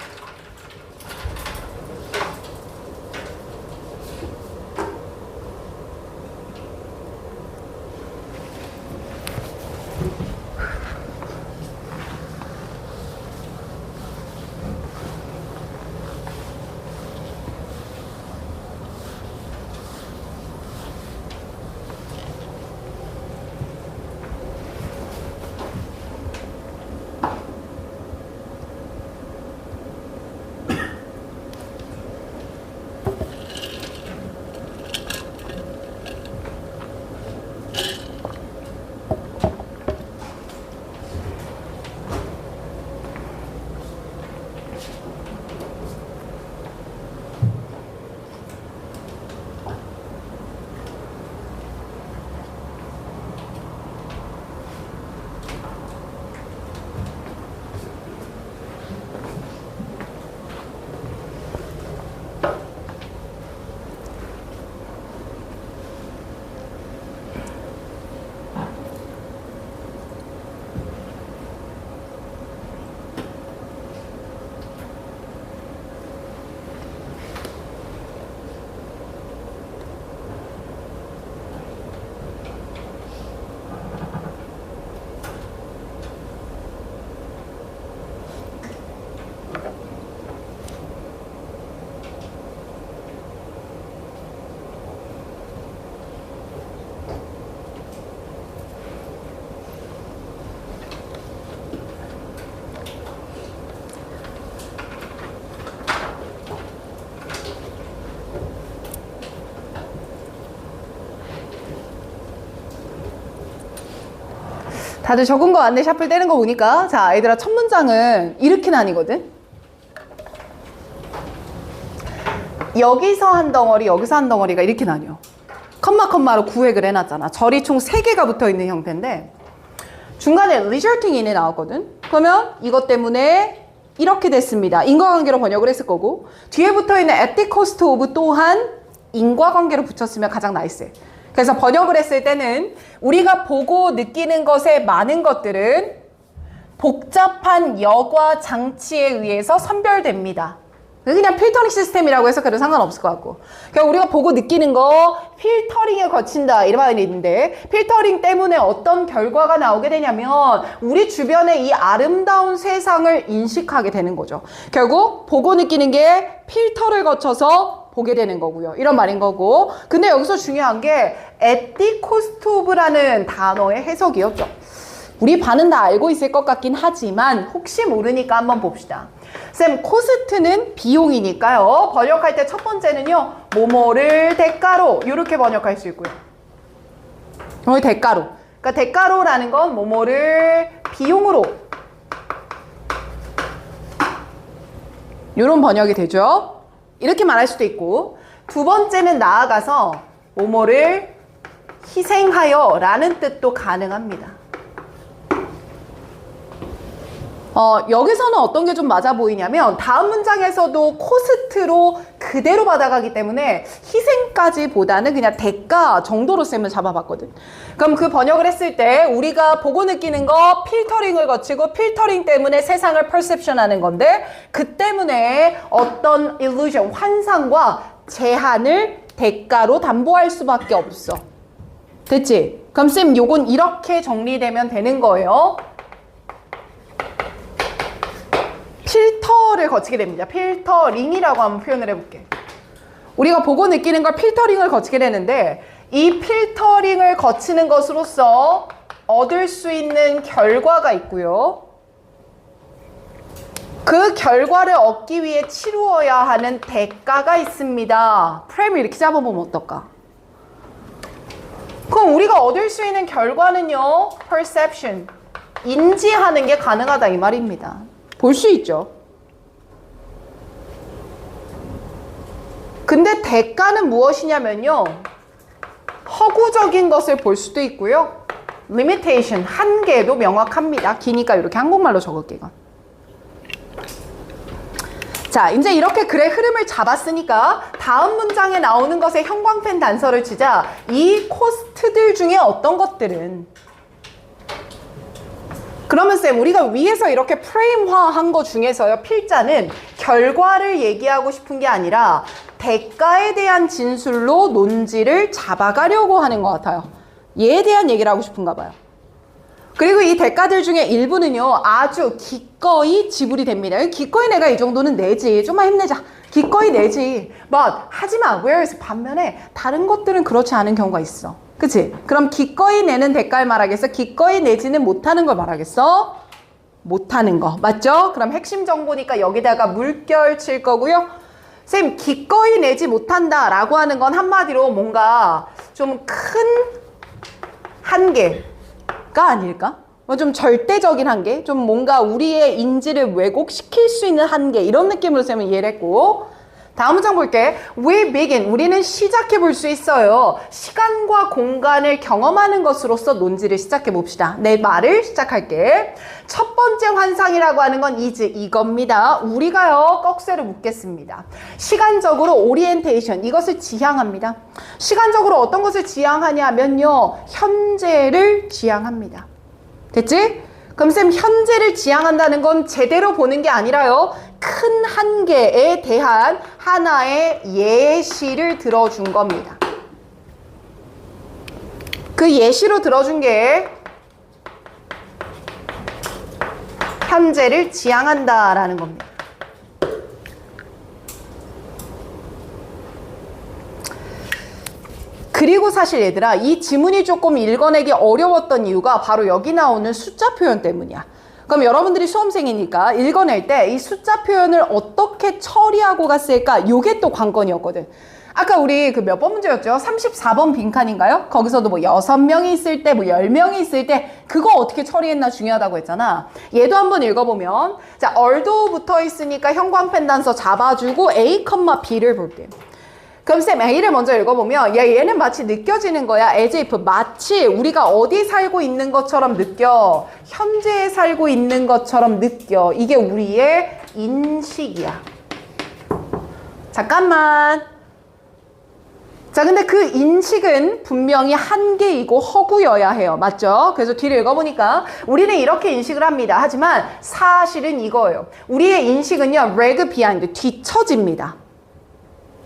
다들 적은 거 같네. 샤플 떼는 거 보니까. 자, 얘들아, 첫 문장은 이렇게 나뉘거든. 여기서 한 덩어리, 여기서 한 덩어리가 이렇게 나뉘어. 컴마로 구획을 해놨잖아. 절이 총 3개가 붙어있는 형태인데 중간에 resulting in이 나왔거든. 그러면 이것 때문에 이렇게 됐습니다. 인과관계로 번역을 했을 거고 뒤에 붙어있는 at the cost of 또한 인과관계로 붙였으면 가장 나이스해. 그래서 번역을 했을 때는 우리가 보고 느끼는 것의 많은 것들은 복잡한 여과 장치에 의해서 선별됩니다. 그냥 필터링 시스템이라고 해서 그래도 상관없을 것 같고. 그러니까 우리가 보고 느끼는 거 필터링을 거친다 이런 말이 있는데 필터링 때문에 어떤 결과가 나오게 되냐면 우리 주변의 이 아름다운 세상을 인식하게 되는 거죠. 결국 보고 느끼는 게 필터를 거쳐서 보게 되는 거고요. 이런 말인 거고. 근데 여기서 중요한 게 at the cost of라는 단어의 해석이었죠. 우리 반은 다 알고 있을 것 같긴 하지만 혹시 모르니까 한번 봅시다. 쌤, 코스트는 비용이니까요. 번역할 때 첫 번째는요. 뭐뭐를 대가로 이렇게 번역할 수 있고요. 대가로. 그러니까 대가로라는 건 뭐뭐를 비용으로 이런 번역이 되죠. 이렇게 말할 수도 있고 두 번째는 나아가서 뭐뭐를 희생하여 라는 뜻도 가능합니다. 여기서는 어떤 게 좀 맞아 보이냐면 다음 문장에서도 코스트로 그대로 받아가기 때문에 희생까지 보다는 그냥 대가 정도로 쌤을 잡아봤거든. 그럼 그 번역을 했을 때 우리가 보고 느끼는 거 필터링을 거치고 필터링 때문에 세상을 perception 하는 건데 그 때문에 어떤 illusion, 환상과 제한을 대가로 담보할 수밖에 없어. 됐지? 그럼 쌤 요건 이렇게 정리되면 되는 거예요. 필터를 거치게 됩니다. 필터링이라고 한번 표현을 해볼게. 우리가 보고 느끼는 걸 필터링을 거치게 되는데 이 필터링을 거치는 것으로서 얻을 수 있는 결과가 있고요. 그 결과를 얻기 위해 치루어야 하는 대가가 있습니다. 프레임을 이렇게 잡아보면 어떨까? 그럼 우리가 얻을 수 있는 결과는요. perception, 인지하는 게 가능하다 이 말입니다. 볼 수 있죠. 근데 대가는 무엇이냐면요. 허구적인 것을 볼 수도 있고요. limitation, 한계도 명확합니다. 기니까 이렇게 한국말로 적을게요. 자, 이제 이렇게 글의 흐름을 잡았으니까 다음 문장에 나오는 것에 형광펜 단서를 치자. 이 코스트들 중에 어떤 것들은 그러면 쌤 우리가 위에서 이렇게 프레임화한 거 중에서요 필자는 결과를 얘기하고 싶은 게 아니라 대가에 대한 진술로 논지를 잡아가려고 하는 것 같아요. 얘에 대한 얘기를 하고 싶은가 봐요. 그리고 이 대가들 중에 일부는요 아주 기꺼이 지불이 됩니다. 기꺼이 내가 이 정도는 내지, 좀만 힘내자, 기꺼이 내지. but 하지만 whereas 반면에 다른 것들은 그렇지 않은 경우가 있어. 그치? 그럼 기꺼이 내는 대가를 말하겠어? 기꺼이 내지는 못하는 걸 말하겠어? 못하는 거. 맞죠? 그럼 핵심 정보니까 여기다가 물결 칠 거고요. 쌤, 기꺼이 내지 못한다 라고 하는 건 한마디로 뭔가 좀 큰 한계가 아닐까? 좀 절대적인 한계? 좀 뭔가 우리의 인지를 왜곡시킬 수 있는 한계 이런 느낌으로 쌤은 이해를 했고 다음 문장 볼게. We begin. 우리는 시작해 볼 수 있어요. 시간과 공간을 경험하는 것으로서 논지를 시작해 봅시다. 내 말을 시작할게. 첫 번째 환상이라고 하는 건 이겁니다. 우리가요, 꺽쇠를 묶겠습니다. 시간적으로 오리엔테이션, 이것을 지향합니다. 시간적으로 어떤 것을 지향하냐면요, 현재를 지향합니다. 됐지? 그럼 쌤, 현재를 지향한다는 건 제대로 보는 게 아니라요, 큰 한계에 대한 하나의 예시를 들어준 겁니다. 그 예시로 들어준 게 현재를 지향한다라는 겁니다. 그리고 사실 얘들아, 이 지문이 조금 읽어내기 어려웠던 이유가 바로 여기 나오는 숫자 표현 때문이야. 그럼 여러분들이 수험생이니까 읽어낼 때 이 숫자 표현을 어떻게 처리하고 갔을까? 요게 또 관건이었거든. 아까 우리 그 몇 번 문제였죠? 34번 빈칸인가요? 거기서도 뭐 6명이 있을 때, 뭐 10명이 있을 때 그거 어떻게 처리했나 중요하다고 했잖아. 얘도 한번 읽어보면 자, 얼도 붙어 있으니까 형광펜 단서 잡아주고 A, B를 볼게요. 그럼 쌤 A를 먼저 읽어보면 얘는 마치 느껴지는 거야. as if 마치 우리가 어디 살고 있는 것처럼 느껴. 현재에 살고 있는 것처럼 느껴. 이게 우리의 인식이야. 잠깐만. 자, 근데 그 인식은 분명히 한계이고 허구여야 해요. 맞죠? 그래서 뒤를 읽어보니까 우리는 이렇게 인식을 합니다. 하지만 사실은 이거예요. 우리의 인식은요, leg behind, 뒤처집니다.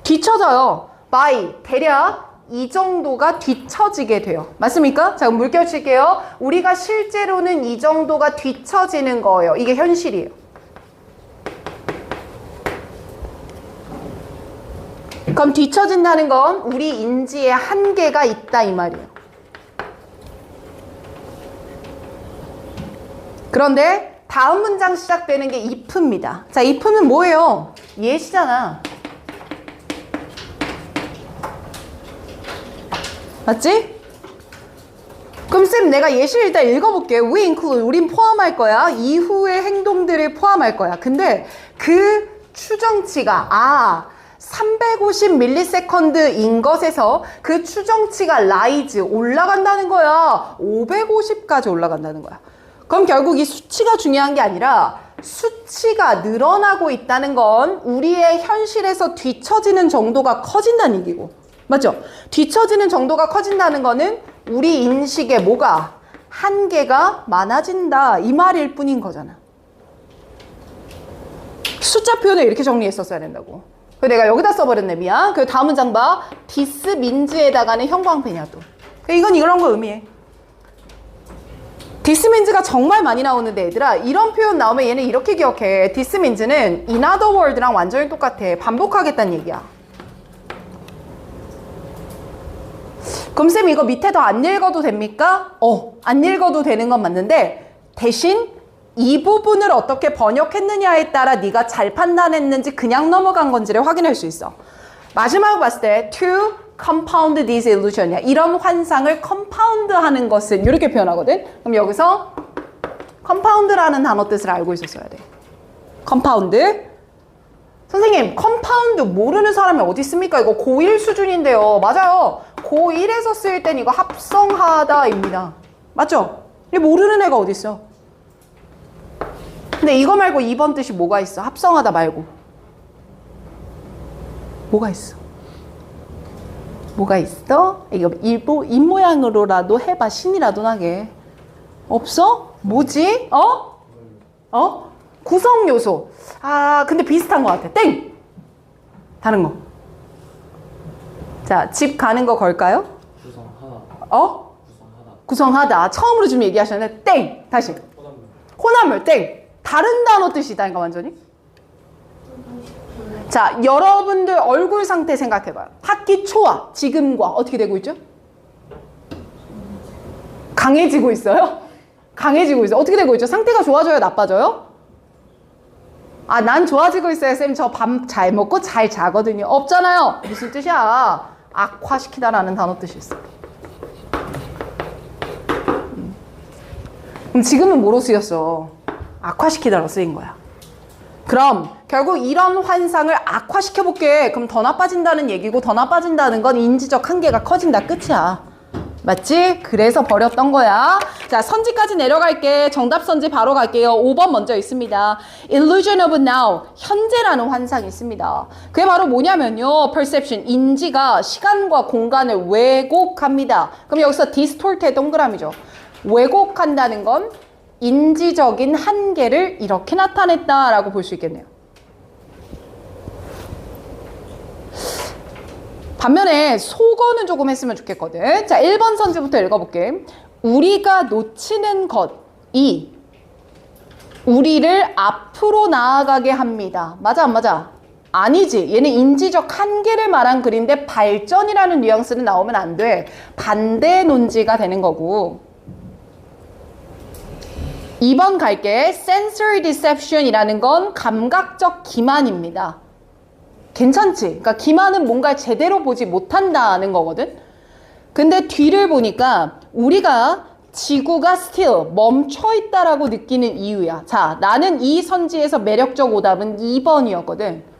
뒤처져요. by, 대략 이 정도가 뒤처지게 돼요. 맞습니까? 자, 그럼 물결 칠게요. 우리가 실제로는 이 정도가 뒤처지는 거예요. 이게 현실이에요. 그럼 뒤처진다는 건 우리 인지에 한계가 있다 이 말이에요. 그런데 다음 문장 시작되는 게 if입니다. 자, if는 뭐예요? 예시잖아. 맞지? 그럼 쌤 내가 예시를 일단 읽어볼게. We include, 우린 포함할 거야. 이후의 행동들을 포함할 거야. 근데 그 추정치가 350ms인 것에서 그 추정치가 rise, 올라간다는 거야. 550까지 올라간다는 거야. 그럼 결국 이 수치가 중요한 게 아니라 수치가 늘어나고 있다는 건 우리의 현실에서 뒤처지는 정도가 커진다는 얘기고. 맞죠? 뒤처지는 정도가 커진다는 거는 우리 인식에 뭐가? 한계가 많아진다. 이 말일 뿐인 거잖아. 숫자 표현을 이렇게 정리했었어야 된다고. 내가 여기다 써버렸네. 미안. 그 다음 문장 봐. 디스 민즈에다가는 형광펜이야 또. 이건 이런 거 의미해. 디스 민즈가 정말 많이 나오는데 얘들아, 이런 표현 나오면 얘는 이렇게 기억해. 디스 민즈는 in other word랑 완전히 똑같아. 반복하겠다는 얘기야. 그럼 쌤 이거 밑에 더 안 읽어도 됩니까? 안 읽어도 되는 건 맞는데 대신 이 부분을 어떻게 번역했느냐에 따라 네가 잘 판단했는지 그냥 넘어간 건지를 확인할 수 있어. 마지막으로 봤을 때 to compound this illusion이야. 이런 환상을 compound하는 것은 이렇게 표현하거든. 그럼 여기서 compound라는 단어 뜻을 알고 있었어야 돼. compound. 선생님, compound 모르는 사람이 어디 있습니까? 이거 고1 수준인데요. 맞아요. 고1에서 쓸 땐 이거 합성하다입니다. 맞죠? 이 모르는 애가 어디 있어? 근데 이거 말고 2번 뜻이 뭐가 있어? 합성하다 말고. 뭐가 있어? 뭐가 있어? 이거 입모양으로라도 해봐. 신이라도 나게. 없어? 뭐지? 구성 요소. 근데 비슷한 것 같아. 땡! 다른 거. 자, 집 가는 거 걸까요? 구성하다. 구성하다. 처음으로 좀 얘기하셨는데 땡! 다시. 혼합물. 땡! 다른 단어 뜻이다니까 완전히. 자, 여러분들 얼굴 상태 생각해봐요. 학기 초와 지금과 어떻게 되고 있죠? 강해지고 있어요? 강해지고 있어요. 어떻게 되고 있죠? 상태가 좋아져요? 나빠져요? 난 좋아지고 있어요. 쌤, 저 밥 잘 먹고 잘 자거든요. 없잖아요. 무슨 뜻이야? 악화시키다라는 단어 뜻이 있어. 그럼 지금은 뭐로 쓰였어? 악화시키다로 쓰인 거야. 그럼 결국 이런 환상을 악화시켜볼게. 그럼 더 나빠진다는 얘기고, 더 나빠진다는 건 인지적 한계가 커진다. 끝이야. 맞지? 그래서 버렸던 거야. 자, 선지까지 내려갈게. 정답 선지 바로 갈게요. 5번 먼저 있습니다. Illusion of now. 현재라는 환상이 있습니다. 그게 바로 뭐냐면요. Perception. 인지가 시간과 공간을 왜곡합니다. 그럼 여기서 distort의 동그라미죠. 왜곡한다는 건 인지적인 한계를 이렇게 나타냈다라고 볼 수 있겠네요. 반면에 속어는 조금 했으면 좋겠거든. 자, 1번 선지부터 읽어볼게. 우리가 놓치는 것이 우리를 앞으로 나아가게 합니다. 맞아, 안 맞아? 아니지. 얘는 인지적 한계를 말한 글인데 발전이라는 뉘앙스는 나오면 안 돼. 반대 논지가 되는 거고. 2번 갈게. Sensory deception이라는 건 감각적 기만입니다. 괜찮지? 그러니까 기만은 뭔가 제대로 보지 못한다는 거거든. 근데 뒤를 보니까 우리가 지구가 still 멈춰 있다라고 느끼는 이유야. 자, 나는 이 선지에서 매력적 오답은 2번이었거든.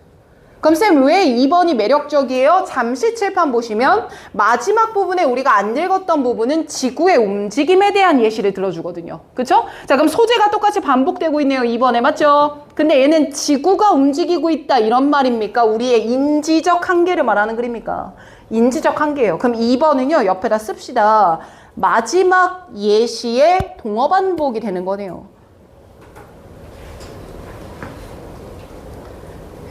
그럼 쌤 왜 2번이 매력적이에요? 잠시 칠판 보시면 마지막 부분에 우리가 안 읽었던 부분은 지구의 움직임에 대한 예시를 들어주거든요. 그쵸? 자, 그럼 소재가 똑같이 반복되고 있네요. 2번에 맞죠? 근데 얘는 지구가 움직이고 있다 이런 말입니까? 우리의 인지적 한계를 말하는 글입니까? 인지적 한계예요. 그럼 2번은요 옆에다 씁시다. 마지막 예시의 동어 반복이 되는 거네요.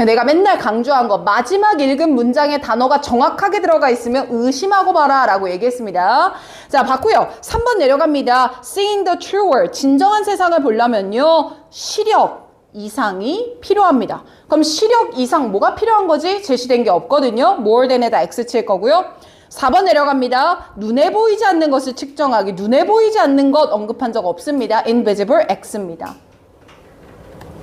내가 맨날 강조한 거 마지막 읽은 문장에 단어가 정확하게 들어가 있으면 의심하고 봐라 라고 얘기했습니다. 자, 봤고요. 3번 내려갑니다. Seeing the true world. 진정한 세상을 보려면요. 시력 이상이 필요합니다. 그럼 시력 이상 뭐가 필요한 거지? 제시된 게 없거든요. more than에다 x 칠 거고요. 4번 내려갑니다. 눈에 보이지 않는 것을 측정하기. 눈에 보이지 않는 것 언급한 적 없습니다. invisible x입니다.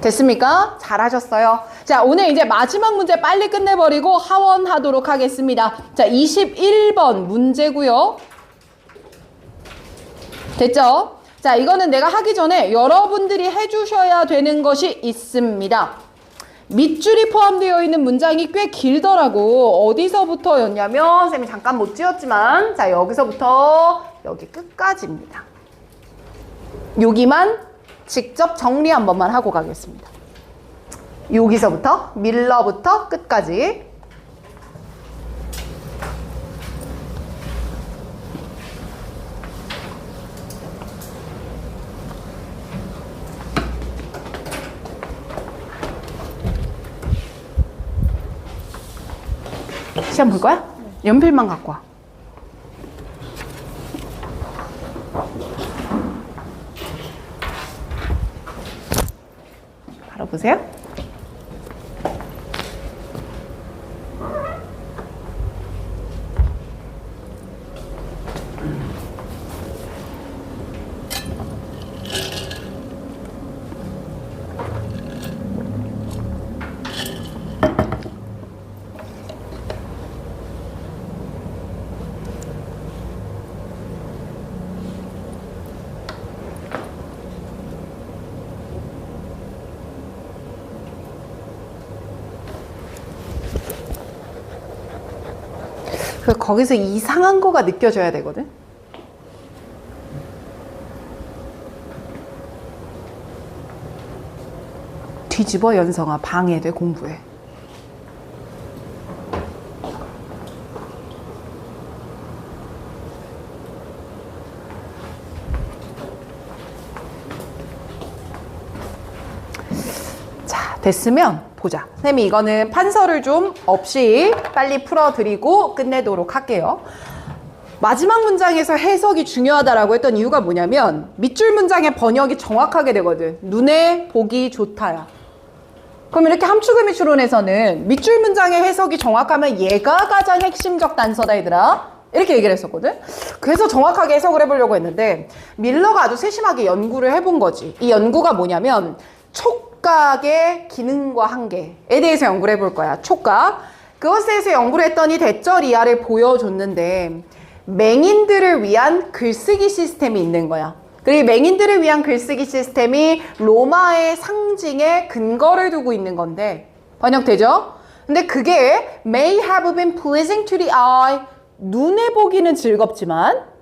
됐습니까? 잘하셨어요. 자, 오늘 이제 마지막 문제 빨리 끝내버리고 하원하도록 하겠습니다. 자, 21번 문제고요. 됐죠? 자, 이거는 내가 하기 전에 여러분들이 해주셔야 되는 것이 있습니다. 밑줄이 포함되어 있는 문장이 꽤 길더라고. 어디서부터였냐면 쌤이 잠깐 못 지웠지만 자, 여기서부터 여기 끝까지입니다. 여기만 직접 정리 한 번만 하고 가겠습니다. 여기서부터 밀러부터 끝까지. 시험 볼 거야? 연필만 갖고 와. 바로 보세요. 거기서 이상한 거가 느껴져야 되거든. 뒤집어 연성아. 방해돼 공부에. 자, 됐으면 보자. 선생님이 이거는 판서를 좀 없이 빨리 풀어드리고 끝내도록 할게요. 마지막 문장에서 해석이 중요하다라고 했던 이유가 뭐냐면 밑줄 문장의 번역이 정확하게 되거든. 눈에 보기 좋다야. 그럼 이렇게 함축의 미추론에서는 밑줄 문장의 해석이 정확하면 얘가 가장 핵심적 단서다 얘들아. 이렇게 얘기를 했었거든. 그래서 정확하게 해석을 해보려고 했는데 밀러가 아주 세심하게 연구를 해본 거지. 이 연구가 뭐냐면 촉각의 기능과 한계에 대해서 연구를 해볼 거야. 촉각. 그것에 대해서 연구를 했더니 대절 이하를 보여줬는데 맹인들을 위한 글쓰기 시스템이 있는 거야. 그리고 맹인들을 위한 글쓰기 시스템이 로마의 상징에 근거를 두고 있는 건데 번역되죠? 근데 그게 may have been pleasing to the eye. 눈에 보기는 즐겁지만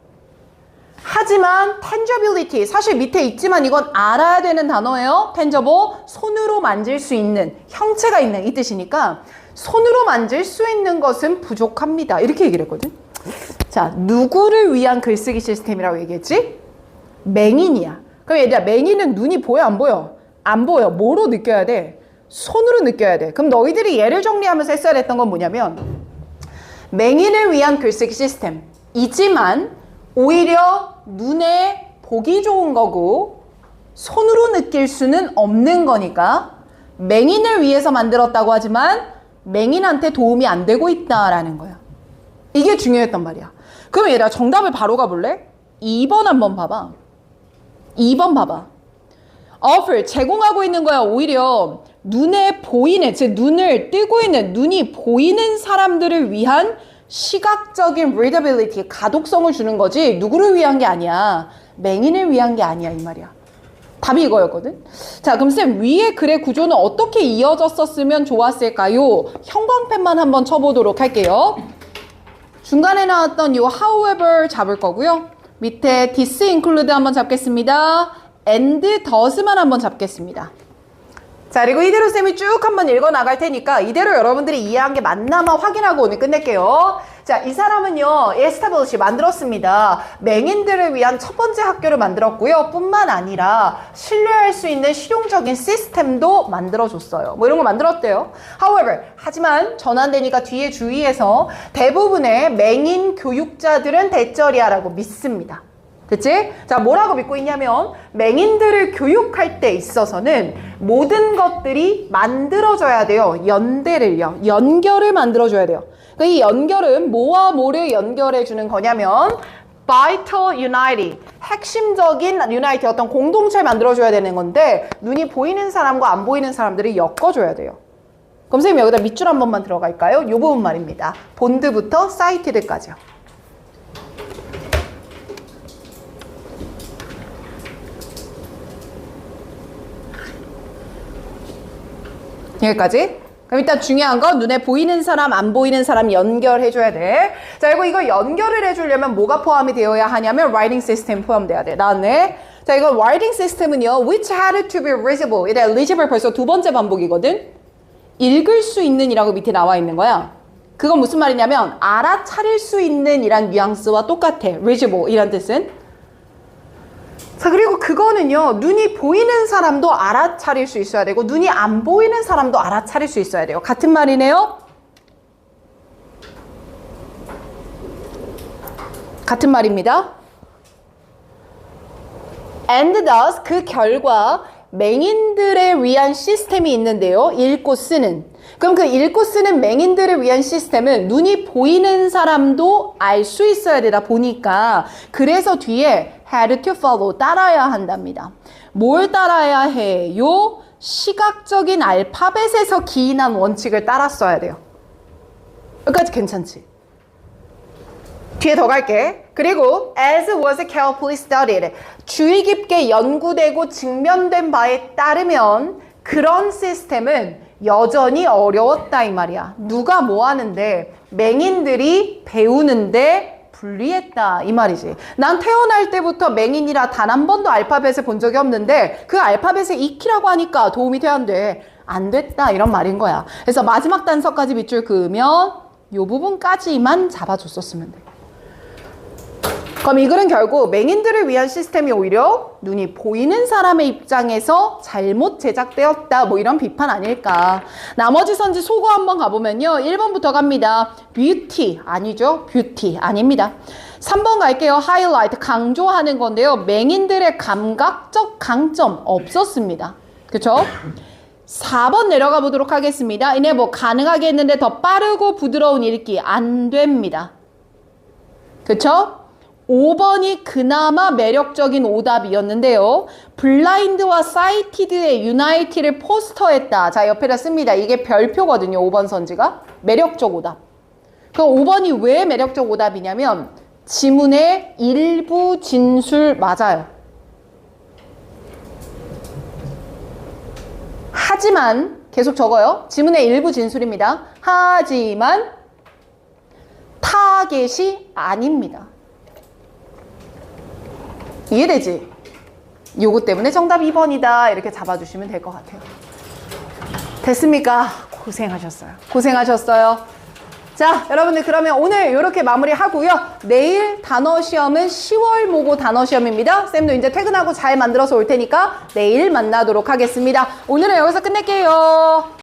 하지만 tangibility, 사실 밑에 있지만 이건 알아야 되는 단어예요. tangible, 손으로 만질 수 있는, 형체가 있는 이 뜻이니까 손으로 만질 수 있는 것은 부족합니다. 이렇게 얘기를 했거든. 자, 누구를 위한 글쓰기 시스템이라고 얘기했지? 맹인이야. 그럼 얘들아, 맹인은 눈이 보여 안 보여? 안 보여. 뭐로 느껴야 돼? 손으로 느껴야 돼. 그럼 너희들이 예를 정리하면서 했어야 했던 건 뭐냐면 맹인을 위한 글쓰기 시스템이지만 오히려 눈에 보기 좋은 거고 손으로 느낄 수는 없는 거니까 맹인을 위해서 만들었다고 하지만 맹인한테 도움이 안 되고 있다라는 거야. 이게 중요했단 말이야. 그럼 얘들아 정답을 바로 가볼래? 2번 한번 봐봐. 2번 봐봐. offer, 제공하고 있는 거야. 오히려 눈에 보이는, 즉 눈을 뜨고 있는, 눈이 보이는 사람들을 위한 시각적인 readability, 가독성을 주는 거지 누구를 위한 게 아니야. 맹인을 위한 게 아니야 이 말이야. 답이 이거였거든. 자, 그럼 쌤 위의 글의 구조는 어떻게 이어졌었으면 좋았을까요? 형광펜만 한번 쳐보도록 할게요. 중간에 나왔던 요 however 잡을 거고요. 밑에 this include 한번 잡겠습니다. and does만 한번 잡겠습니다. 자, 그리고 이대로 쌤이 쭉 한번 읽어 나갈 테니까 이대로 여러분들이 이해한 게 맞나만 확인하고 오늘 끝낼게요. 자, 이 사람은요, establish 만들었습니다. 맹인들을 위한 첫 번째 학교를 만들었고요. 뿐만 아니라 신뢰할 수 있는 실용적인 시스템도 만들어줬어요. 뭐 이런 거 만들었대요. However, 하지만 전환되니까 뒤에 주의해서 대부분의 맹인 교육자들은 대절이야라고 믿습니다. 됐지? 자, 뭐라고 믿고 있냐면 맹인들을 교육할 때 있어서는 모든 것들이 만들어져야 돼요. 연결을 만들어줘야 돼요. 그러니까 이 연결은 뭐와 뭐를 연결해주는 거냐면 vital unity, 핵심적인 unity, 어떤 공동체를 만들어줘야 되는 건데 눈이 보이는 사람과 안 보이는 사람들을 엮어줘야 돼요. 그럼 선생님 여기다 밑줄 한 번만 들어갈까요? 이 부분 말입니다. 본드부터 사이티드까지요. 여기까지. 그럼 일단 중요한 건 눈에 보이는 사람, 안 보이는 사람 연결해줘야 돼. 자, 그리고 이거 연결을 해주려면 뭐가 포함이 되어야 하냐면 writing system 포함돼야 돼. 나왔네. 자, 이거 writing system은요, which had to be readable. 이래 readable 벌써 두 번째 반복이거든. 읽을 수 있는 이라고 밑에 나와 있는 거야. 그건 무슨 말이냐면 알아차릴 수 있는 이란 뉘앙스와 똑같아. readable 이란 뜻은. 자, 그리고 그거는요, 눈이 보이는 사람도 알아차릴 수 있어야 되고 눈이 안 보이는 사람도 알아차릴 수 있어야 돼요. 같은 말이네요. 같은 말입니다. And thus, 그 결과 맹인들에 위한 시스템이 있는데요. 읽고 쓰는. 그럼 그 읽고 쓰는 맹인들을 위한 시스템은 눈이 보이는 사람도 알 수 있어야 되다 보니까 그래서 뒤에 had to follow, 따라야 한답니다. 뭘 따라야 해요? 시각적인 알파벳에서 기인한 원칙을 따랐어야 돼요. 여기까지 괜찮지? 뒤에 더 갈게. 그리고 as was carefully studied, 주의 깊게 연구되고 증명된 바에 따르면 그런 시스템은 여전히 어려웠다 이 말이야. 누가 뭐 하는데 맹인들이 배우는데 불리했다 이 말이지. 난 태어날 때부터 맹인이라 단 한 번도 알파벳을 본 적이 없는데 그 알파벳을 익히라고 하니까 도움이 돼 안 돼? 안 됐다 이런 말인 거야. 그래서 마지막 단서까지 밑줄 그으면 이 부분까지만 잡아줬었으면 돼. 그럼 이 글은 결국 맹인들을 위한 시스템이 오히려 눈이 보이는 사람의 입장에서 잘못 제작되었다 뭐 이런 비판 아닐까. 나머지 선지 소거 한번 가보면요. 1번부터 갑니다. 뷰티 아니죠. 뷰티 아닙니다. 3번 갈게요. 하이라이트 강조하는 건데요. 맹인들의 감각적 강점 없었습니다. 그쵸? 4번 내려가 보도록 하겠습니다. 이내 뭐 가능하게 했는데 더 빠르고 부드러운 읽기 안 됩니다. 그쵸? 5번이 그나마 매력적인 오답이었는데요. 블라인드와 사이티드의 유나이티를 포스터했다. 자, 옆에다 씁니다. 이게 별표거든요. 5번 선지가. 매력적 오답. 그럼 5번이 왜 매력적 오답이냐면 지문의 일부 진술 맞아요. 하지만 계속 적어요. 지문의 일부 진술입니다. 하지만 타겟이 아닙니다. 이해되지? 요거 때문에 정답 2번이다 이렇게 잡아주시면 될 것 같아요. 됐습니까? 고생하셨어요. 고생하셨어요. 자, 여러분들 그러면 오늘 이렇게 마무리하고요. 내일 단어 시험은 10월 모고 단어 시험입니다. 쌤도 이제 퇴근하고 잘 만들어서 올 테니까 내일 만나도록 하겠습니다. 오늘은 여기서 끝낼게요.